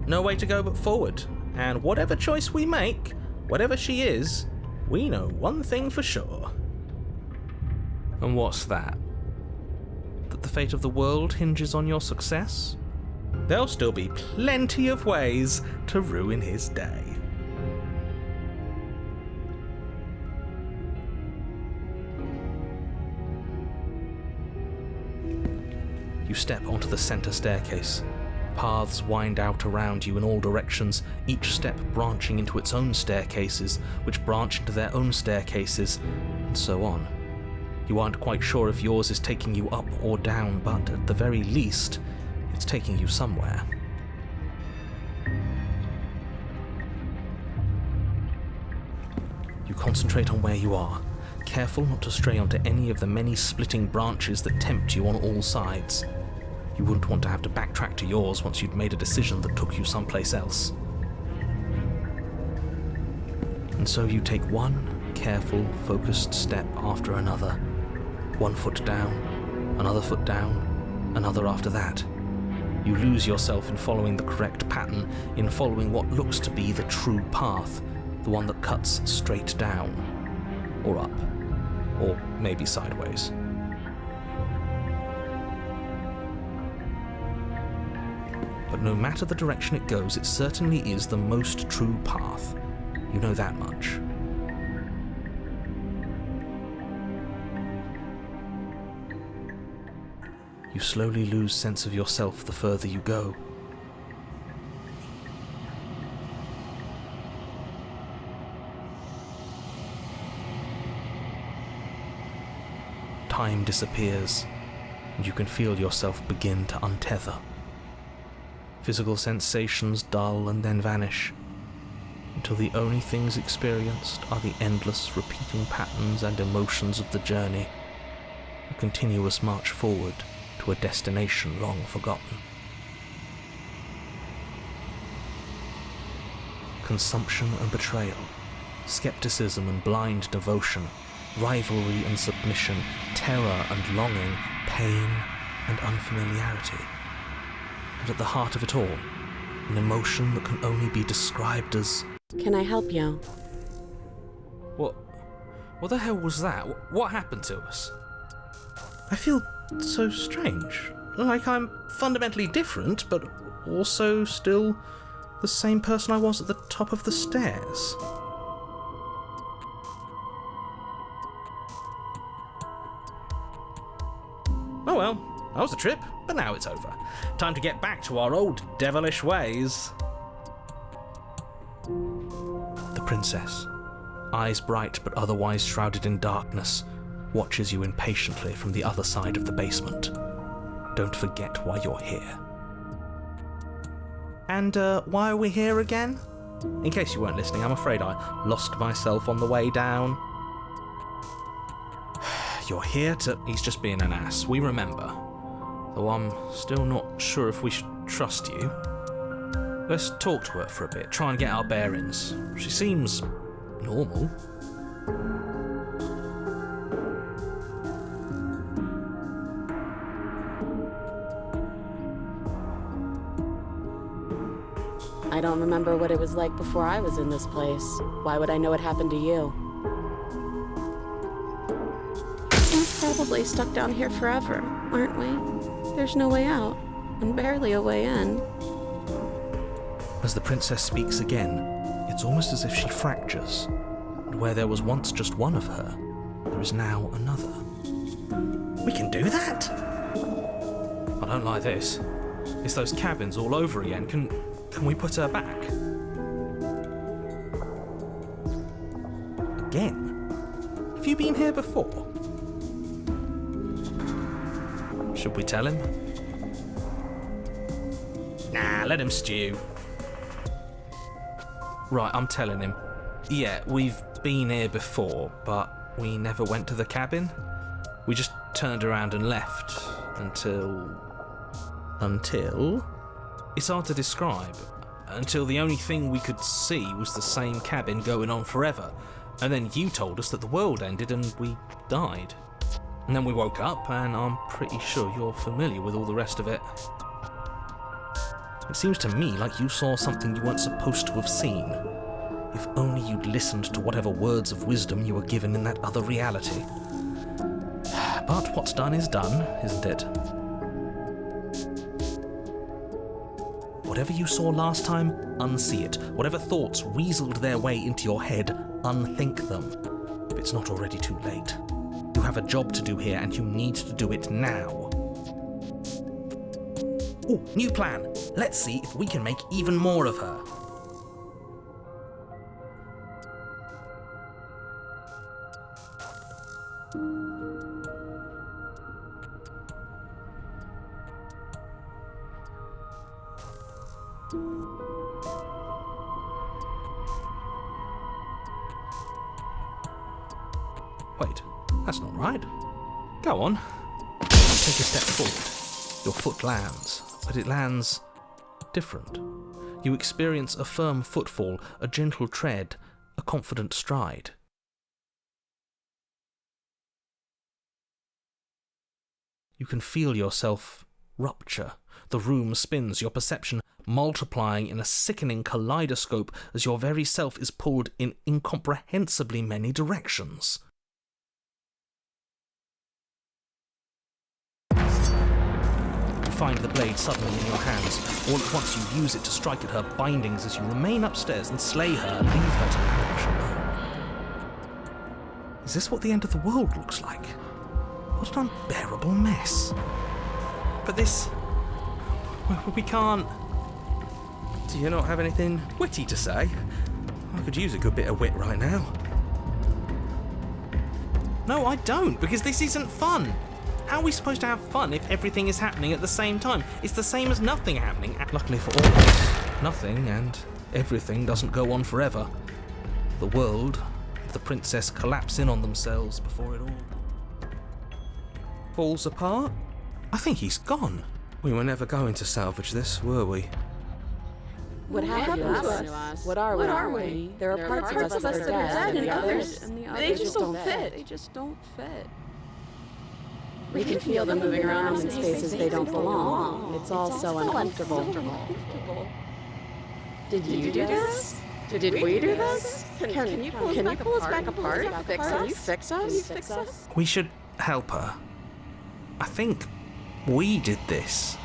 No way to go but forward. And whatever choice we make, whatever she is, we know one thing for sure. And what's that? That the fate of the world hinges on your success? There'll still be plenty of ways to ruin his day. You step onto the centre staircase. Paths wind out around you in all directions, each step branching into its own staircases, which branch into their own staircases, and so on. You aren't quite sure if yours is taking you up or down, but at the very least, it's taking you somewhere. You concentrate on where you are, careful not to stray onto any of the many splitting branches that tempt you on all sides. You wouldn't want to have to backtrack to yours once you'd made a decision that took you someplace else. And so you take one careful, focused step after another. One foot down, another foot down, another after that. You lose yourself in following the correct pattern, in following what looks to be the true path, the one that cuts straight down, or up, or maybe sideways. But no matter the direction it goes, it certainly is the most true path. You know that much. You slowly lose sense of yourself the further you go. Time disappears, and you can feel yourself begin to untether. Physical sensations dull and then vanish, until the only things experienced are the endless repeating patterns and emotions of the journey, a continuous march forward to a destination long forgotten. Consumption and betrayal, skepticism and blind devotion, rivalry and submission, terror and longing, pain and unfamiliarity. And at the heart of it all, an emotion that can only be described as... Can I help you? What the hell was that? What happened to us? I feel so strange. Like I'm fundamentally different, but also still the same person I was at the top of the stairs. Oh well, that was a trip, but now it's over. Time to get back to our old devilish ways. The princess, eyes bright but otherwise shrouded in darkness, watches you impatiently from the other side of the basement. Don't forget why you're here. And why are we here again? In case you weren't listening, I'm afraid I lost myself on the way down. You're here to... He's just being an ass, we remember. Though I'm still not sure if we should trust you. Let's talk to her for a bit, try and get our bearings. She seems... normal. I don't remember what it was like before I was in this place. Why would I know what happened to you? We're probably stuck down here forever, aren't we? There's no way out, and barely a way in. As the princess speaks again, it's almost as if she fractures, and where there was once just one of her, there is now another. We can do that? I don't like this. It's those cabins all over again. Can we put her back? Again? Have you been here before? Should we tell him? Nah, let him stew. Right, I'm telling him. Yeah, we've been here before, but we never went to the cabin. We just turned around and left until... It's hard to describe. Until the only thing we could see was the same cabin going on forever. And then you told us that the world ended and we died. And then we woke up, and I'm pretty sure you're familiar with all the rest of it. It seems to me like you saw something you weren't supposed to have seen. If only you'd listened to whatever words of wisdom you were given in that other reality. But what's done is done, isn't it? Whatever you saw last time, unsee it. Whatever thoughts weaseled their way into your head, unthink them. If it's not already too late. You have a job to do here, and you need to do it now. Ooh, new plan. Let's see if we can make even more of her. Wait, that's not right. Go on. Take a step forward. Your foot lands, but it lands different. You experience a firm footfall, a gentle tread, a confident stride. You can feel yourself rupture. The room spins, your perception multiplying in a sickening kaleidoscope as your very self is pulled in incomprehensibly many directions. You find the blade suddenly in your hands. All at once you use it to strike at her bindings as you remain upstairs and slay her and leave her to perish alone. Is this what the end of the world looks like? What an unbearable mess. But this... we can't... Do you not have anything witty to say? I could use a good bit of wit right now. No, I don't, because this isn't fun. How are we supposed to have fun if everything is happening at the same time? It's the same as nothing happening. Luckily for all of us, nothing and everything doesn't go on forever. The world and the princess collapse in on themselves before it all falls apart. I think he's gone. We were never going to salvage this, were we? What happened to us? What are we? There are parts of us that are dead, and others, they just don't fit. We can feel them moving around in spaces they don't belong. It's all so uncomfortable. Did you do this? Did we do this? Can you pull us back apart? Can you fix us? We should help her. I think we did this.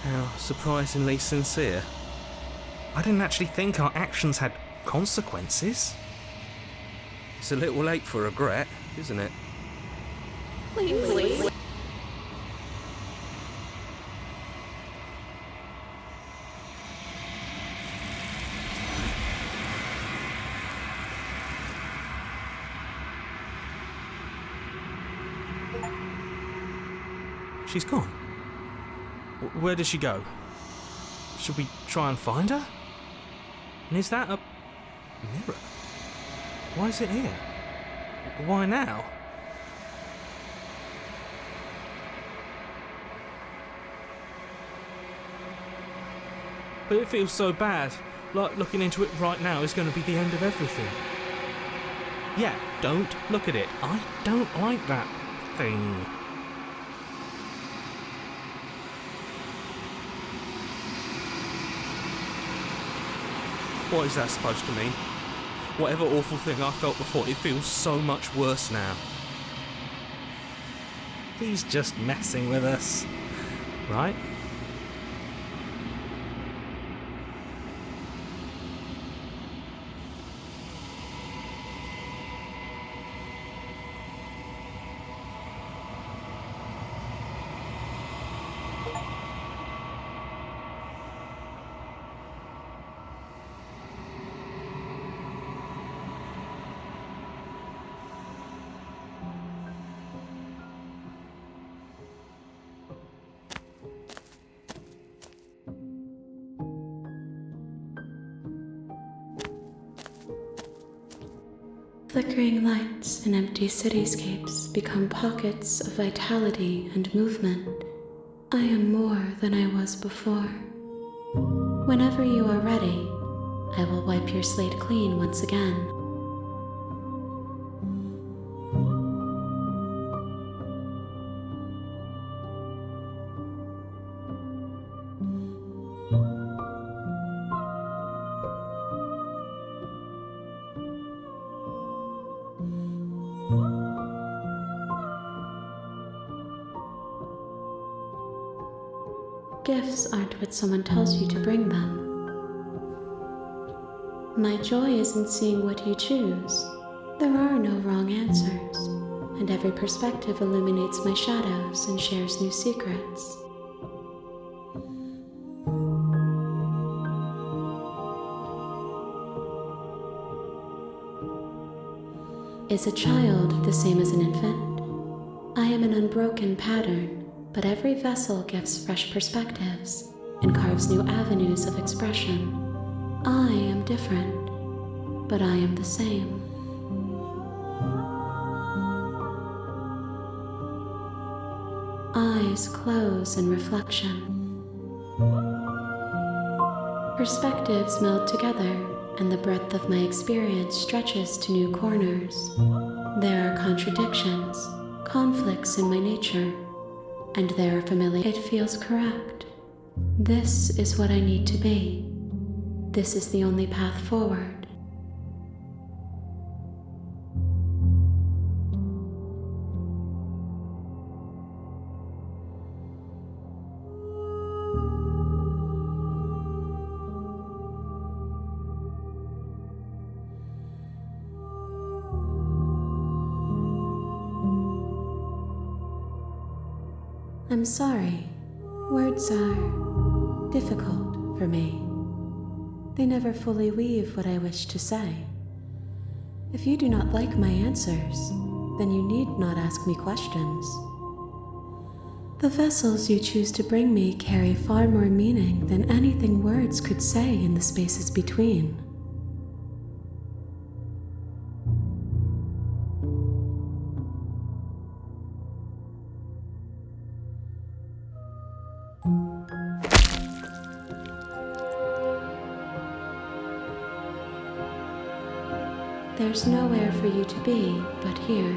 How surprisingly sincere. I didn't actually think our actions had consequences. It's a little late for regret, isn't it? Please. She's gone. Where did she go? Should we try and find her? And is that a mirror? Why is it here? Why now? But it feels so bad. Like looking into it right now is going to be the end of everything. Yeah, don't look at it. I don't like that thing. What is that supposed to mean? Whatever awful thing I felt before, it feels so much worse now. He's just messing with us, right? Flickering lights and empty cityscapes become pockets of vitality and movement. I am more than I was before. Whenever you are ready, I will wipe your slate clean once again. Gifts aren't what someone tells you to bring them. My joy is in seeing what you choose. There are no wrong answers, and every perspective illuminates my shadows and shares new secrets. Is a child the same as an infant? I am an unbroken pattern. But every vessel gives fresh perspectives and carves new avenues of expression. I am different, but I am the same. Eyes close in reflection. Perspectives meld together, and the breadth of my experience stretches to new corners. There are contradictions, conflicts in my nature, and they are familiar. It feels correct. This is what I need to be. This is the only path forward. I'm sorry. Words are difficult for me. They never fully weave what I wish to say. If you do not like my answers, then you need not ask me questions. The vessels you choose to bring me carry far more meaning than anything words could say in the spaces between. There's nowhere for you to be but here.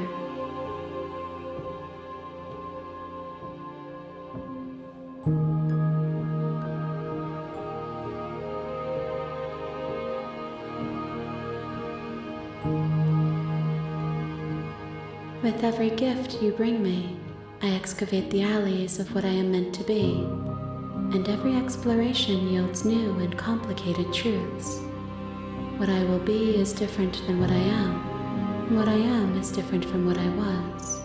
With every gift you bring me, I excavate the alleys of what I am meant to be, and every exploration yields new and complicated truths. What I will be is different than what I am, and what I am is different from what I was.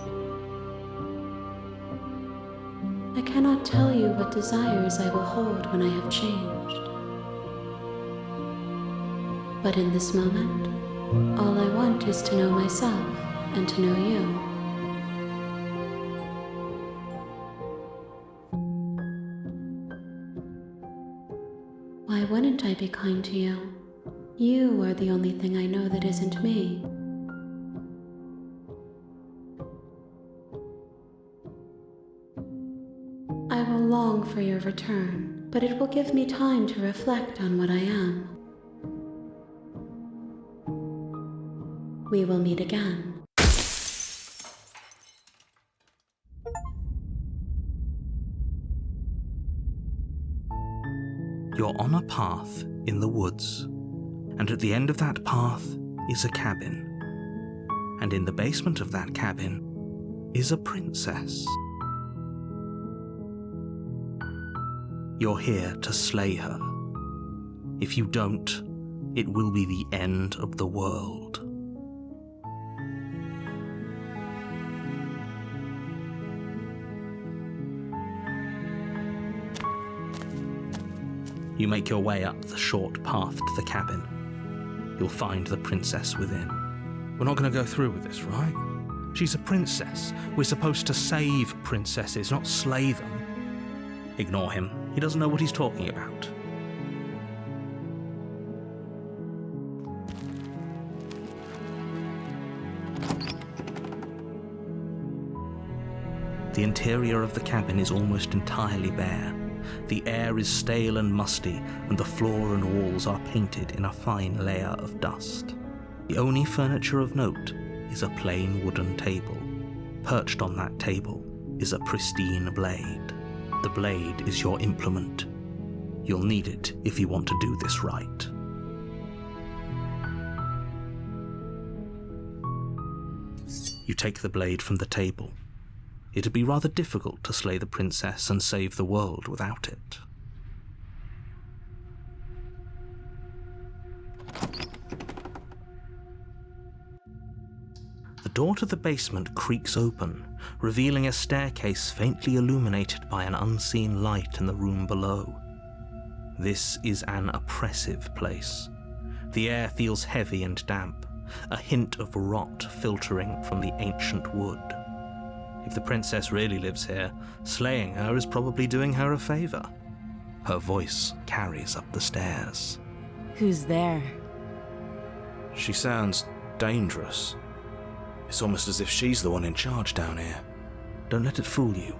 I cannot tell you what desires I will hold when I have changed. But in this moment, all I want is to know myself and to know you. Why wouldn't I be kind to you? You are the only thing I know that isn't me. I will long for your return, but it will give me time to reflect on what I am. We will meet again. You're on a path in the woods. And at the end of that path is a cabin. And in the basement of that cabin is a princess. You're here to slay her. If you don't, it will be the end of the world. You make your way up the short path to the cabin. You'll find the princess within. We're not going to go through with this, right? She's a princess. We're supposed to save princesses, not slay them. Ignore him. He doesn't know what he's talking about. The interior of the cabin is almost entirely bare. The air is stale and musty, and the floor and walls are painted in a fine layer of dust. The only furniture of note is a plain wooden table. Perched on that table is a pristine blade. The blade is your implement. You'll need it if you want to do this right. You take the blade from the table. It'd be rather difficult to slay the princess and save the world without it. The door to the basement creaks open, revealing a staircase faintly illuminated by an unseen light in the room below. This is an oppressive place. The air feels heavy and damp, a hint of rot filtering from the ancient wood. If the princess really lives here, slaying her is probably doing her a favor. Her voice carries up the stairs. Who's there? She sounds dangerous. It's almost as if she's the one in charge down here. Don't let it fool you.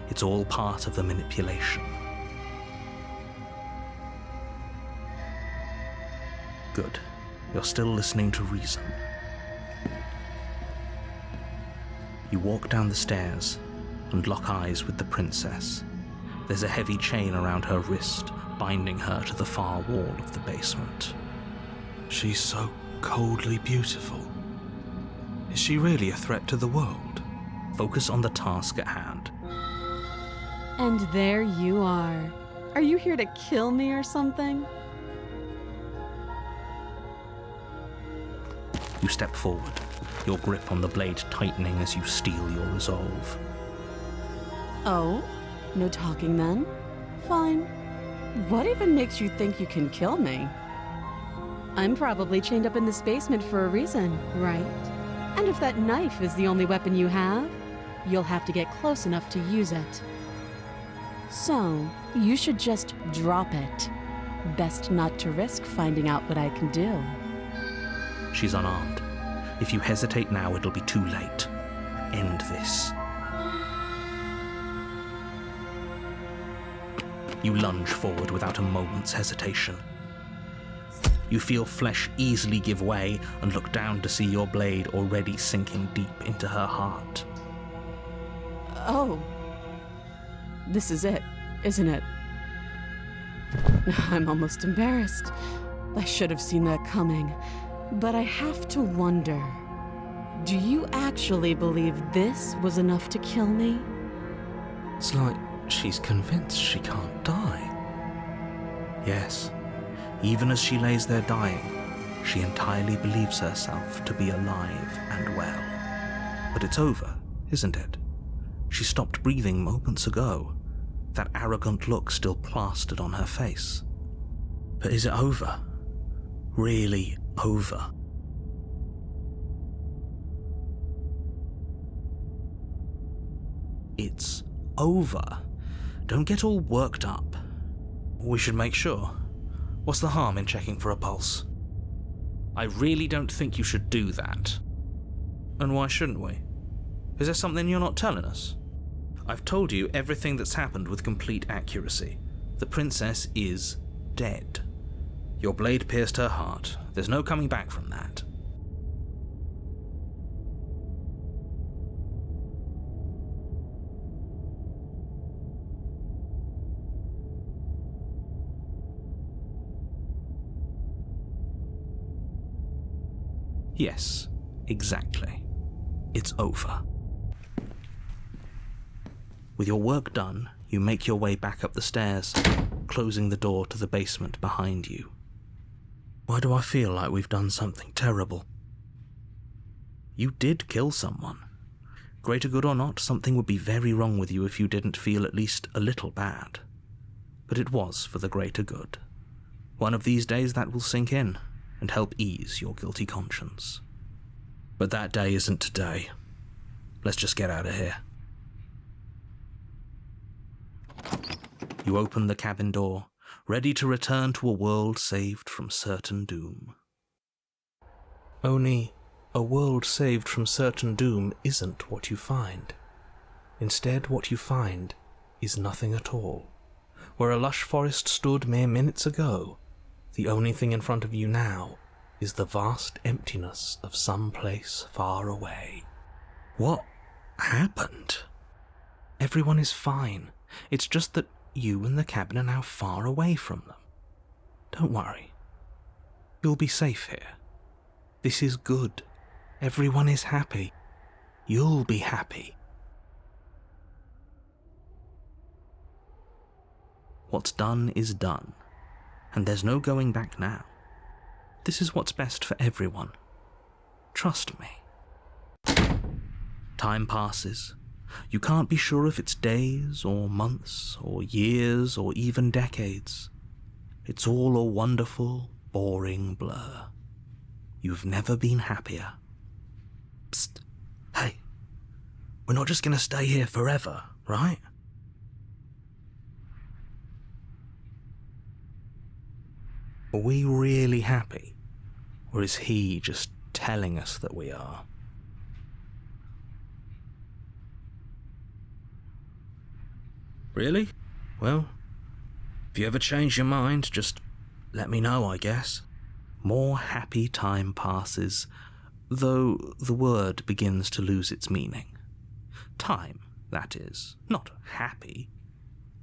It's all part of the manipulation. Good. You're still listening to reason. You walk down the stairs and lock eyes with the princess. There's a heavy chain around her wrist, binding her to the far wall of the basement. She's so coldly beautiful. Is she really a threat to the world? Focus on the task at hand. And there you are. Are you here to kill me or something? You step forward, your grip on the blade tightening as you steel your resolve. Oh? No talking then? Fine. What even makes you think you can kill me? I'm probably chained up in this basement for a reason, right? And if that knife is the only weapon you have, you'll have to get close enough to use it. So, you should just drop it. Best not to risk finding out what I can do. She's unarmed. If you hesitate now, it'll be too late. End this. You lunge forward without a moment's hesitation. You feel flesh easily give way and look down to see your blade already sinking deep into her heart. Oh. This is it, isn't it? I'm almost embarrassed. I should have seen that coming. But I have to wonder, do you actually believe this was enough to kill me? It's like she's convinced she can't die. Yes, even as she lays there dying, she entirely believes herself to be alive and well. But it's over, isn't it? She stopped breathing moments ago, that arrogant look still plastered on her face. But is it over? Really over? It's over. Don't get all worked up. We should make sure. What's the harm in checking for a pulse? I really don't think you should do that. And why shouldn't we? Is there something you're not telling us? I've told you everything that's happened with complete accuracy. The princess is dead. Your blade pierced her heart. There's no coming back from that. Yes, exactly. It's over. With your work done, you make your way back up the stairs, closing the door to the basement behind you. Why do I feel like we've done something terrible? You did kill someone. Greater good or not, something would be very wrong with you if you didn't feel at least a little bad. But it was for the greater good. One of these days that will sink in and help ease your guilty conscience. But that day isn't today. Let's just get out of here. You open the cabin door, ready to return to a world saved from certain doom. Only, a world saved from certain doom isn't what you find. Instead, what you find is nothing at all. Where a lush forest stood mere minutes ago, the only thing in front of you now is the vast emptiness of some place far away. What happened? Everyone is fine. It's just that you and the cabin are now far away from them. Don't worry. You'll be safe here. This is good. Everyone is happy. You'll be happy. What's done is done, and there's no going back now. This is what's best for everyone. Trust me. Time passes. You can't be sure if it's days, or months, or years, or even decades. It's all a wonderful, boring blur. You've never been happier. Psst. Hey. We're not just going to stay here forever, right? Are we really happy? Or is he just telling us that we are? Really? Well, if you ever change your mind, just let me know, I guess. More happy time passes, though the word begins to lose its meaning. Time, that is, not happy.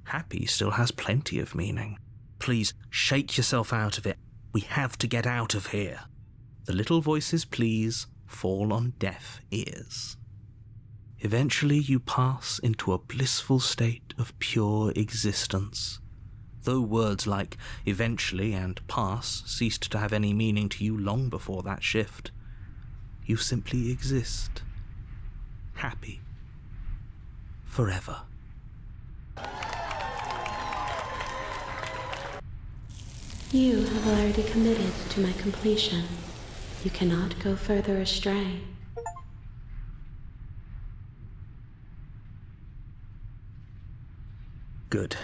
Happy still has plenty of meaning. Please, shake yourself out of it. We have to get out of here. The little voices, please, fall on deaf ears. Eventually you pass into a blissful state of pure existence. Though words like eventually and pass ceased to have any meaning to you long before that shift, you simply exist. Happy. Forever. You have already committed to my completion. You cannot go further astray. Good,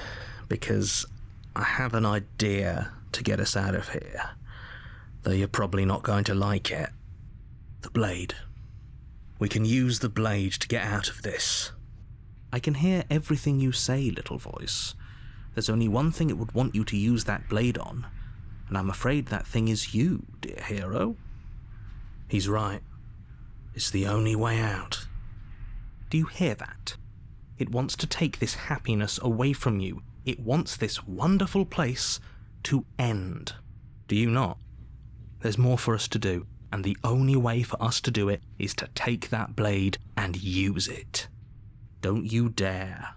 because I have an idea to get us out of here, though you're probably not going to like it. The blade. We can use the blade to get out of this. I can hear everything you say, little voice. There's only one thing it would want you to use that blade on, and I'm afraid that thing is you, dear hero. He's right. It's the only way out. Do you hear that? It wants to take this happiness away from you. It wants this wonderful place to end. Do you not? There's more for us to do, and the only way for us to do it is to take that blade and use it. Don't you dare.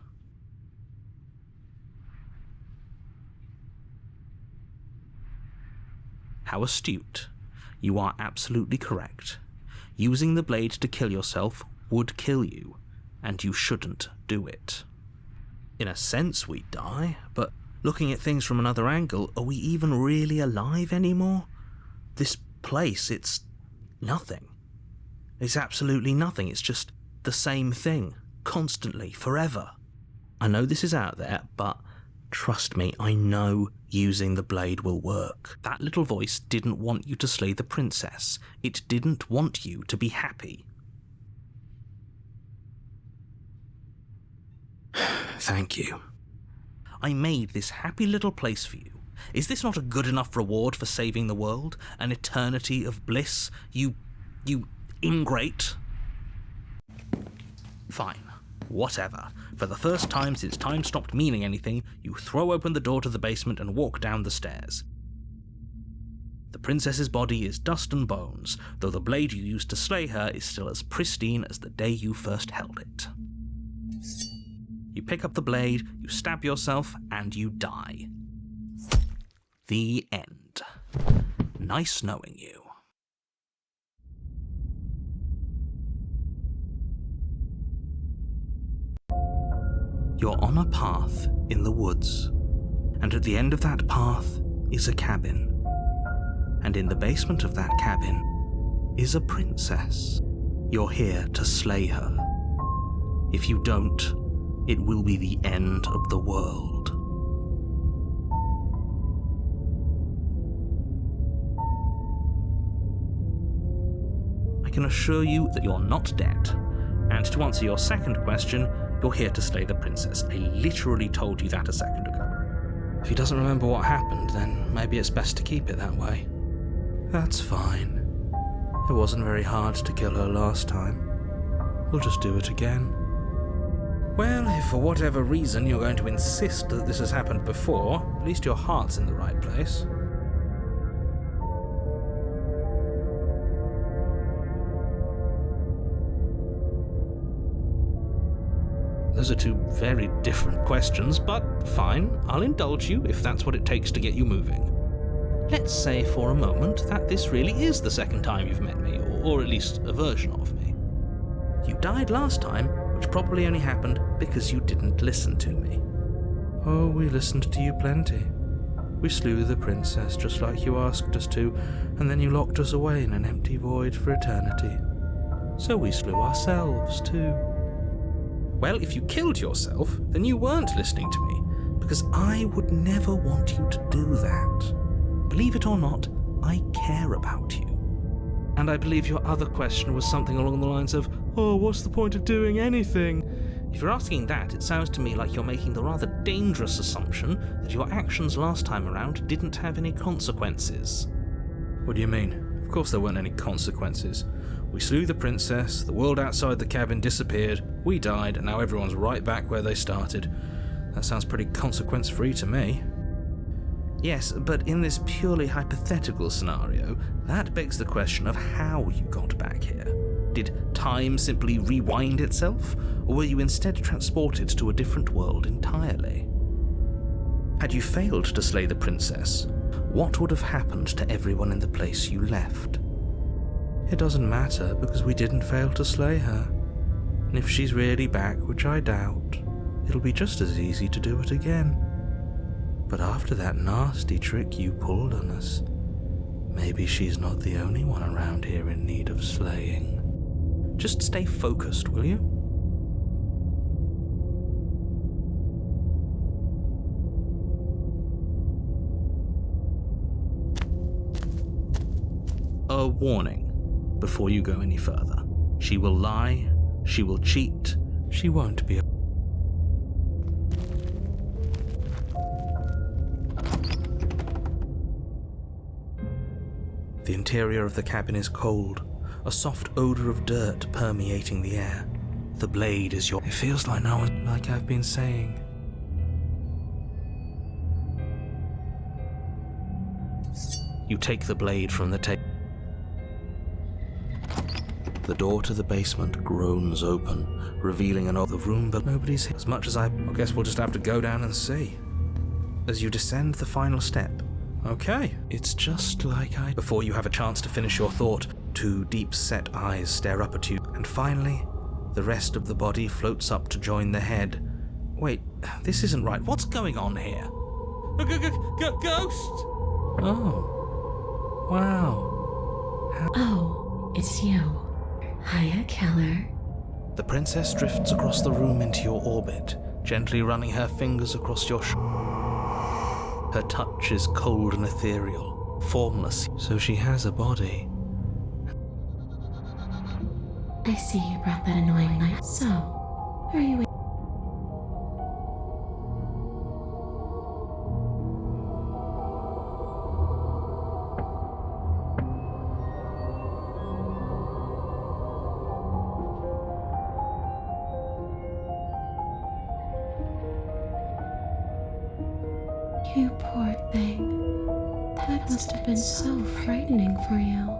How astute. You are absolutely correct. Using the blade to kill yourself would kill you, and you shouldn't do it. In a sense, we die, but looking at things from another angle, are we even really alive anymore? This place, it's nothing. It's absolutely nothing. It's just the same thing, constantly, forever. I know this is out there, but trust me, I know using the blade will work. That little voice didn't want you to slay the princess. It didn't want you to be happy. Thank you. I made this happy little place for you. Is this not a good enough reward for saving the world? An eternity of bliss? You ingrate? Fine. Whatever. For the first time since time stopped meaning anything, you throw open the door to the basement and walk down the stairs. The princess's body is dust and bones, though the blade you used to slay her is still as pristine as the day you first held it. You pick up the blade, you stab yourself, and you die. The end. Nice knowing you. You're on a path in the woods, and at the end of that path is a cabin. And in the basement of that cabin is a princess. You're here to slay her. If you don't, it will be the end of the world. I can assure you that you're not dead. And to answer your second question, you're here to slay the princess. I literally told you that a second ago. If he doesn't remember what happened, then maybe it's best to keep it that way. That's fine. It wasn't very hard to kill her last time. We'll just do it again. Well, if for whatever reason you're going to insist that this has happened before, at least your heart's in the right place. Those are two very different questions, but fine, I'll indulge you if that's what it takes to get you moving. Let's say for a moment that this really is the second time you've met me, or at least a version of me. You died last time, which probably only happened because you didn't listen to me. Oh, we listened to you plenty. We slew the princess just like you asked us to, and then you locked us away in an empty void for eternity. So we slew ourselves too. Well, if you killed yourself, then you weren't listening to me, because I would never want you to do that. Believe it or not, I care about you. And I believe your other question was something along the lines of, oh, what's the point of doing anything? If you're asking that, it sounds to me like you're making the rather dangerous assumption that your actions last time around didn't have any consequences. What do you mean? Of course there weren't any consequences. We slew the princess, the world outside the cabin disappeared, we died, and now everyone's right back where they started. That sounds pretty consequence-free to me. Yes, but in this purely hypothetical scenario, that begs the question of how you got back here. Did time simply rewind itself, or were you instead transported to a different world entirely? Had you failed to slay the princess, what would have happened to everyone in the place you left? It doesn't matter, because we didn't fail to slay her. And if she's really back, which I doubt, it'll be just as easy to do it again. But after that nasty trick you pulled on us, maybe she's not the only one around here in need of slaying. Just stay focused, will you? A warning before you go any further. She will lie, she will cheat, she won't be. The interior of the cabin is cold, a soft odor of dirt permeating the air. The blade is your... It feels like no one, like I've been saying. You take the blade from the table. The door to the basement groans open, revealing another room, but nobody's here. As much as I guess we'll just have to go down and see. As you descend the final step, okay, it's just like I... Before you have a chance to finish your thought, two deep-set eyes stare up at you, and finally, the rest of the body floats up to join the head. Wait, this isn't right. What's going on here? Ghost! Oh. Wow. Oh, it's you. Hiya, killer. The princess drifts across the room into your orbit, gently running her fingers across your Her touch is cold and ethereal, formless, so she has a body. I see you brought that annoying knife. So, are you... You poor thing. That must have been so frightening for you.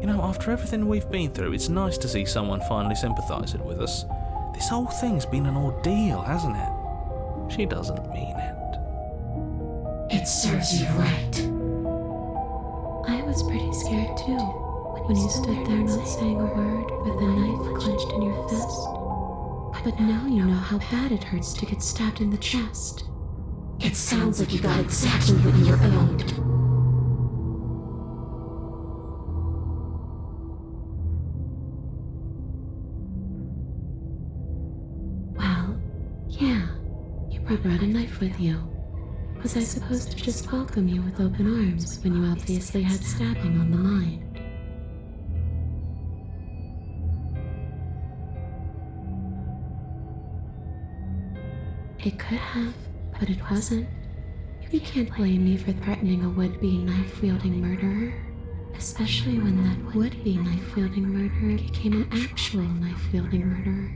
You know, after everything we've been through, it's nice to see someone finally sympathising with us. This whole thing's been an ordeal, hasn't it? She doesn't mean it. It serves you right. I was pretty scared too, when you stood there not saying a word with a knife clenched in your fist. But now you know how bad it hurts to get stabbed in the chest. It sounds like you got exactly what you were owed. Well, yeah, you brought a knife with you. Was I supposed to just welcome you with open arms when you obviously had stabbing on the mind? It could have, but it wasn't. You can't blame me for threatening a would-be knife-wielding murderer, especially when that would-be knife-wielding murderer became an actual knife-wielding murderer.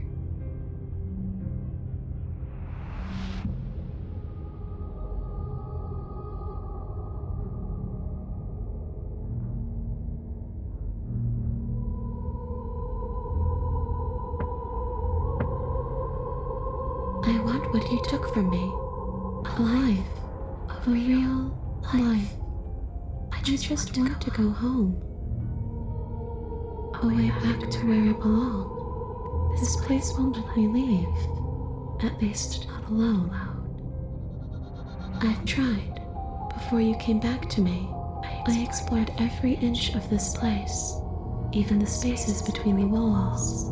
I want what you took from me. A life. A real life. I just want to go home. Away back to where I belong. This place won't let me leave. At least not alone. I've tried. Before you came back to me, I explored every inch of this place, even the spaces between the walls.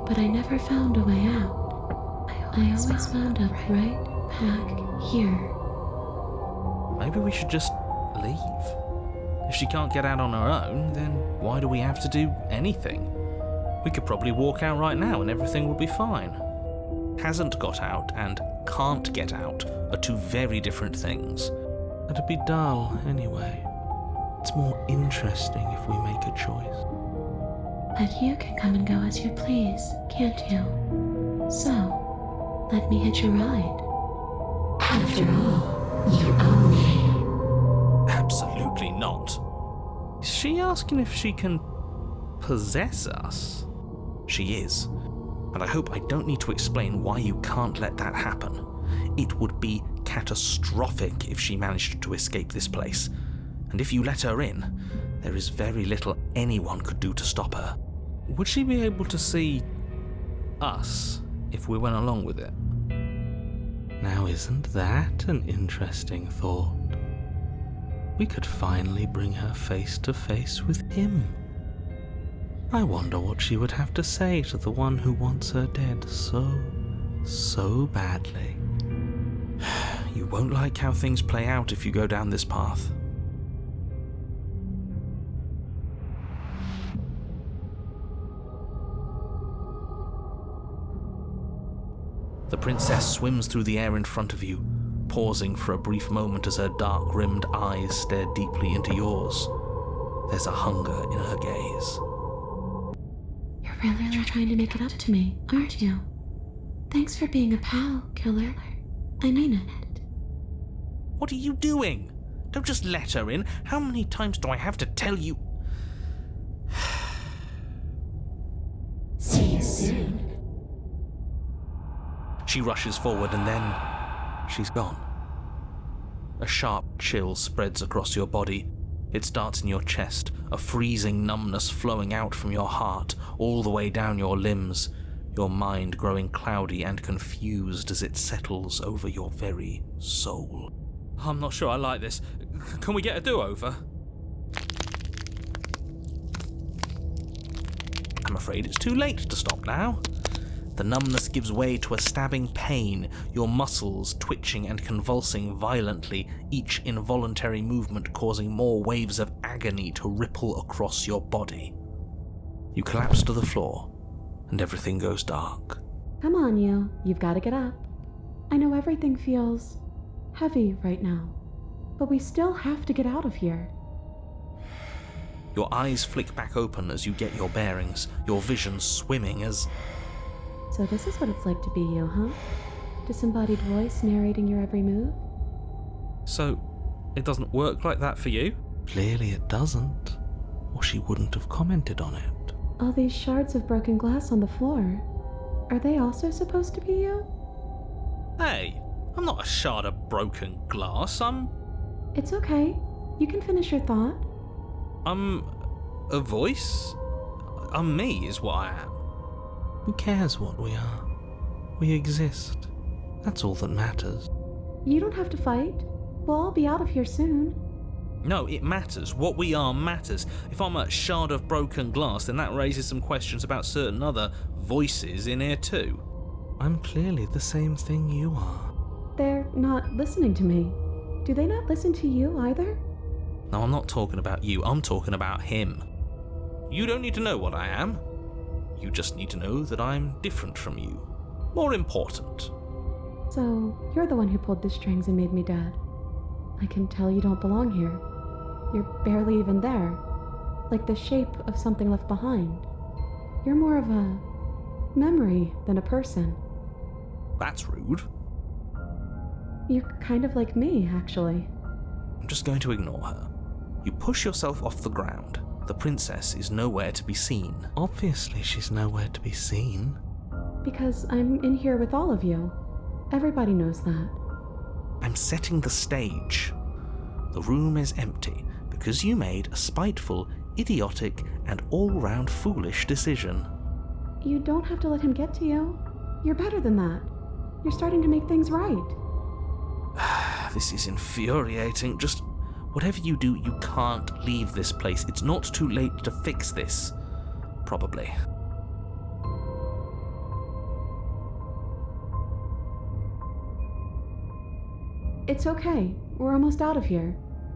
But I never found a way out. I always wound up right back here. Maybe we should just leave. If she can't get out on her own, then why do we have to do anything? We could probably walk out right now and everything will be fine. Hasn't got out and can't get out are two very different things. It'd be dull anyway. It's more interesting if we make a choice. But you can come and go as you please, can't you? So, let me hitch a ride. After all, you own me. Absolutely not. Is she asking if she can possess us? She is. And I hope I don't need to explain why you can't let that happen. It would be catastrophic if she managed to escape this place. And if you let her in, there is very little anyone could do to stop her. Would she be able to see us if we went along with it? Now, isn't that an interesting thought? We could finally bring her face to face with him. I wonder what she would have to say to the one who wants her dead so badly. You won't like how things play out if you go down this path. The princess swims through the air in front of you, pausing for a brief moment as her dark-rimmed eyes stare deeply into yours. There's a hunger in her gaze. You're really trying to make it up to me, aren't you? Thanks for being a pal, killer. I mean it. What are you doing? Don't just let her in. How many times do I have to tell you? See you soon. She rushes forward and then she's gone. A sharp chill spreads across your body. It starts in your chest, a freezing numbness flowing out from your heart, all the way down your limbs, your mind growing cloudy and confused as it settles over your very soul. I'm not sure I like this. Can we get a do-over? I'm afraid it's too late to stop now. The numbness gives way to a stabbing pain, your muscles twitching and convulsing violently, each involuntary movement causing more waves of agony to ripple across your body. You collapse to the floor, and everything goes dark. Come on, you've got to get up. I know everything feels heavy right now, but we still have to get out of here. Your eyes flick back open as you get your bearings, your vision swimming as... So this is what it's like to be you, huh? Disembodied voice narrating your every move? So, It doesn't work like that for you? Clearly it doesn't, or she wouldn't have commented on it. All these shards of broken glass on the floor, are they also supposed to be you? Hey, I'm not a shard of broken glass. It's okay. You can finish your thought. I'm a voice? I'm me is what I am. Who cares what we are? We exist. That's all that matters. You don't have to fight. We'll all be out of here soon. No, it matters. What we are matters. If I'm a shard of broken glass, then that raises some questions about certain other voices in here too. I'm clearly the same thing you are. They're not listening to me. Do they not listen to you either? No, I'm not talking about you. I'm talking about him. You don't need to know what I am. You just need to know that I'm different from you. More important. So, you're the one who pulled the strings and made me dead. I can tell you don't belong here. You're barely even there. Like the shape of something left behind. You're more of a memory than a person. That's rude. You're kind of like me, actually. I'm just going to ignore her. You push yourself off the ground. The princess is nowhere to be seen. Obviously she's nowhere to be seen. Because I'm in here with all of you. Everybody knows that. I'm setting the stage. The room is empty because you made a spiteful, idiotic, and all-round foolish decision. You don't have to let him get to you. You're better than that. You're starting to make things right. This is infuriating. Just whatever you do, you can't leave this place. It's not too late to fix this. Probably. It's okay. We're almost out of here.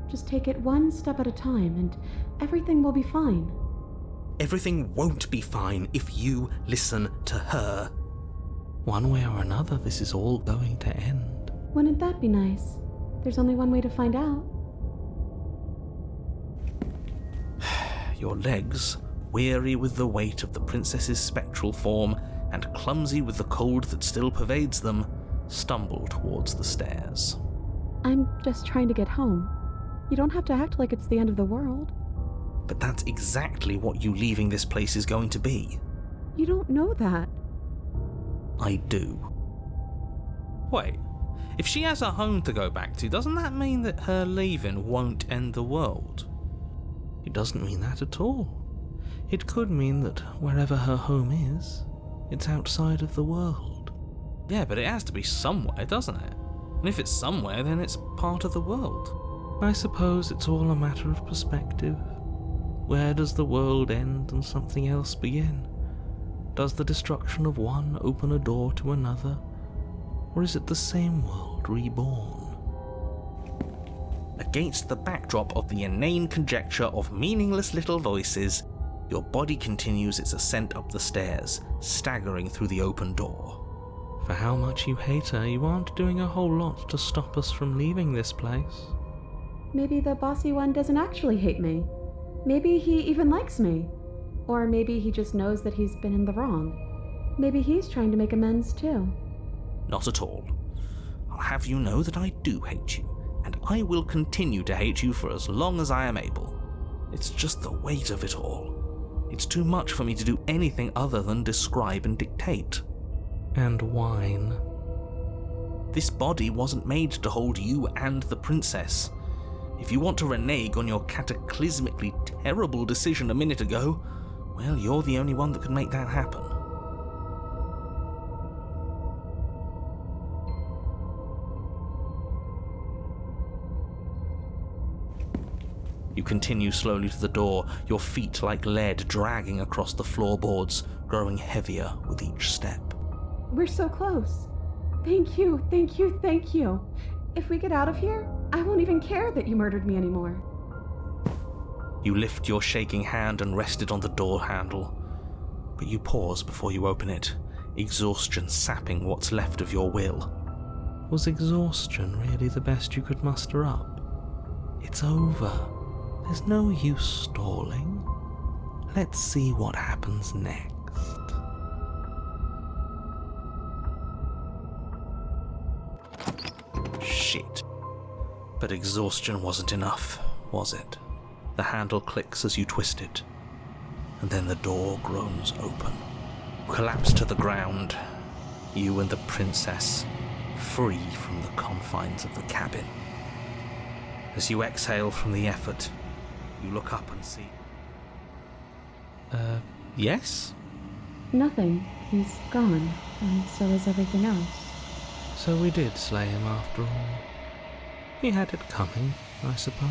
Just take it one step at a time and everything will be fine. Everything won't be fine if you listen to her. One way or another, this is all going to end. Wouldn't that be nice? There's only one way to find out. Your legs, weary with the weight of the princess's spectral form and clumsy with the cold that still pervades them, stumble towards the stairs. I'm just trying to get home. You don't have to act like it's the end of the world. But that's exactly what you leaving this place is going to be. You don't know that. I do. Wait, if she has a home to go back to, doesn't that mean that her leaving won't end the world? It doesn't mean that at all. It could mean that wherever her home is, it's outside of the world. Yeah, but it has to be somewhere, doesn't it? And if it's somewhere, then it's part of the world. I suppose it's all a matter of perspective. Where does the world end and something else begin? Does the destruction of one open a door to another? Or is it the same world reborn? Against the backdrop of the inane conjecture of meaningless little voices, your body continues its ascent up the stairs, staggering through the open door. For how much you hate her, you aren't doing a whole lot to stop us from leaving this place. Maybe the bossy one doesn't actually hate me. Maybe he even likes me. Or maybe he just knows that he's been in the wrong. Maybe he's trying to make amends too. Not at all. I'll have you know that I do hate you, and I will continue to hate you for as long as I am able. It's just the weight of it all. It's too much for me to do anything other than describe and dictate. And whine. This body wasn't made to hold you and the princess. If you want to renege on your cataclysmically terrible decision a minute ago, well, you're the only one that could make that happen. You continue slowly to the door, your feet like lead dragging across the floorboards, growing heavier with each step. We're so close. Thank you, thank you, thank you. If we get out of here, I won't even care that you murdered me anymore. You lift your shaking hand and rest it on the door handle, but you pause before you open it, exhaustion sapping what's left of your will. Was exhaustion really the best you could muster up? It's over. There's no use stalling. Let's see what happens next. Shit. But exhaustion wasn't enough, was it? The handle clicks as you twist it, and then the door groans open. Collapse to the ground, you and the princess, free from the confines of the cabin. As you exhale from the effort, you look up and see... yes? Nothing. He's gone, and so is everything else. So we did slay him after all. He had it coming, I suppose.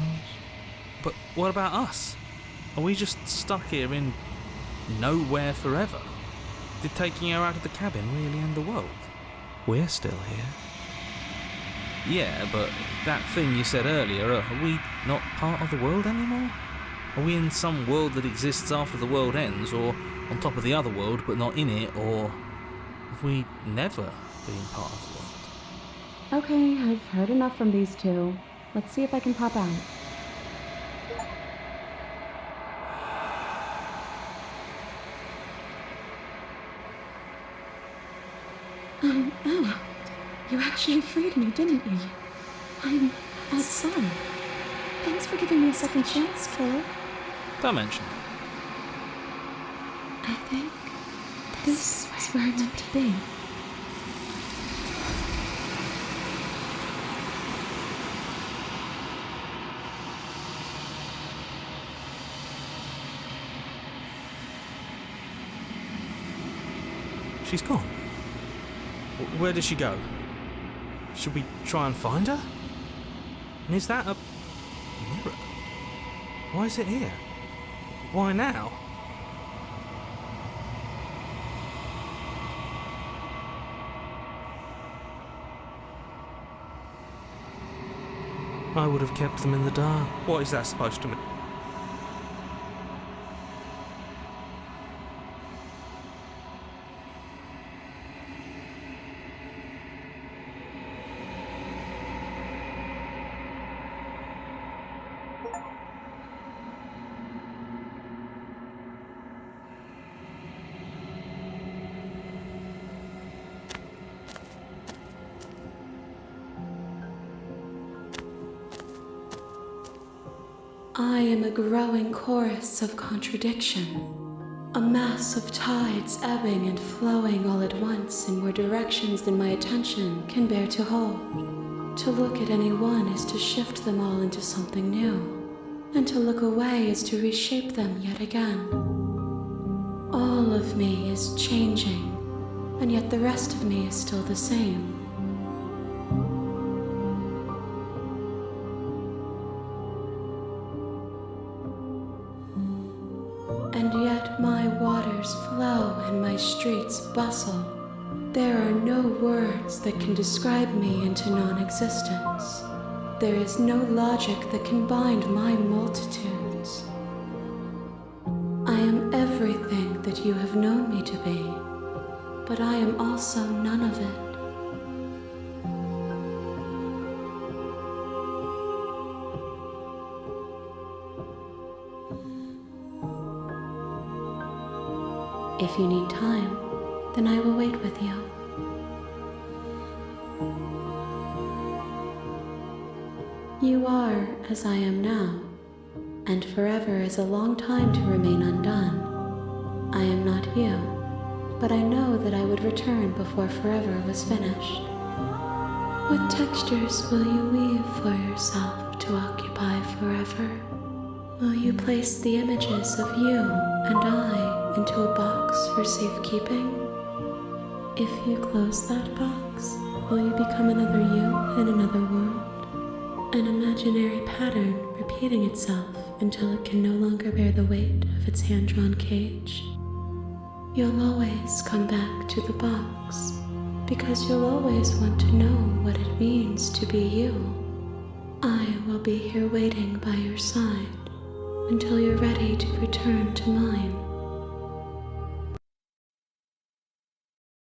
But what about us? Are we just stuck here in nowhere forever? Did taking her out of the cabin really end the world? We're still here. Yeah, but that thing you said earlier, are we not part of the world anymore? Are we in some world that exists after the world ends, or on top of the other world but not in it, or have we never been part of the world? Okay, I've heard enough from these two. Let's see if I can pop out. I'm out. You actually freed me, didn't you? I'm outside. Thanks for giving me a second chance, killer. Don't mention it. I think this is where I'm meant to be. She's gone. Where did she go? Should we try and find her? And is that a mirror? Why is it here? Why now? I would have kept them in the dark. What is that supposed to mean? I am a growing chorus of contradiction, a mass of tides ebbing and flowing all at once in more directions than my attention can bear to hold. To look at any one is to shift them all into something new, and to look away is to reshape them yet again. All of me is changing, and yet the rest of me is still the same. And yet my waters flow and my streets bustle. There are no words that can describe me into non-existence. There is no logic that can bind my multitudes. I am everything that you have known me to be, but I am also none of it. If you need time, then I will wait with you. You are as I am now, and forever is a long time to remain undone. I am not you, but I know that I would return before forever was finished. What textures will you weave for yourself to occupy forever? Will you place the images of you and I into a box for safekeeping? If you close that box, will you become another you in another world? An imaginary pattern repeating itself until it can no longer bear the weight of its hand-drawn cage? You'll always come back to the box, because you'll always want to know what it means to be you. I will be here waiting by your side until you're ready to return to mine.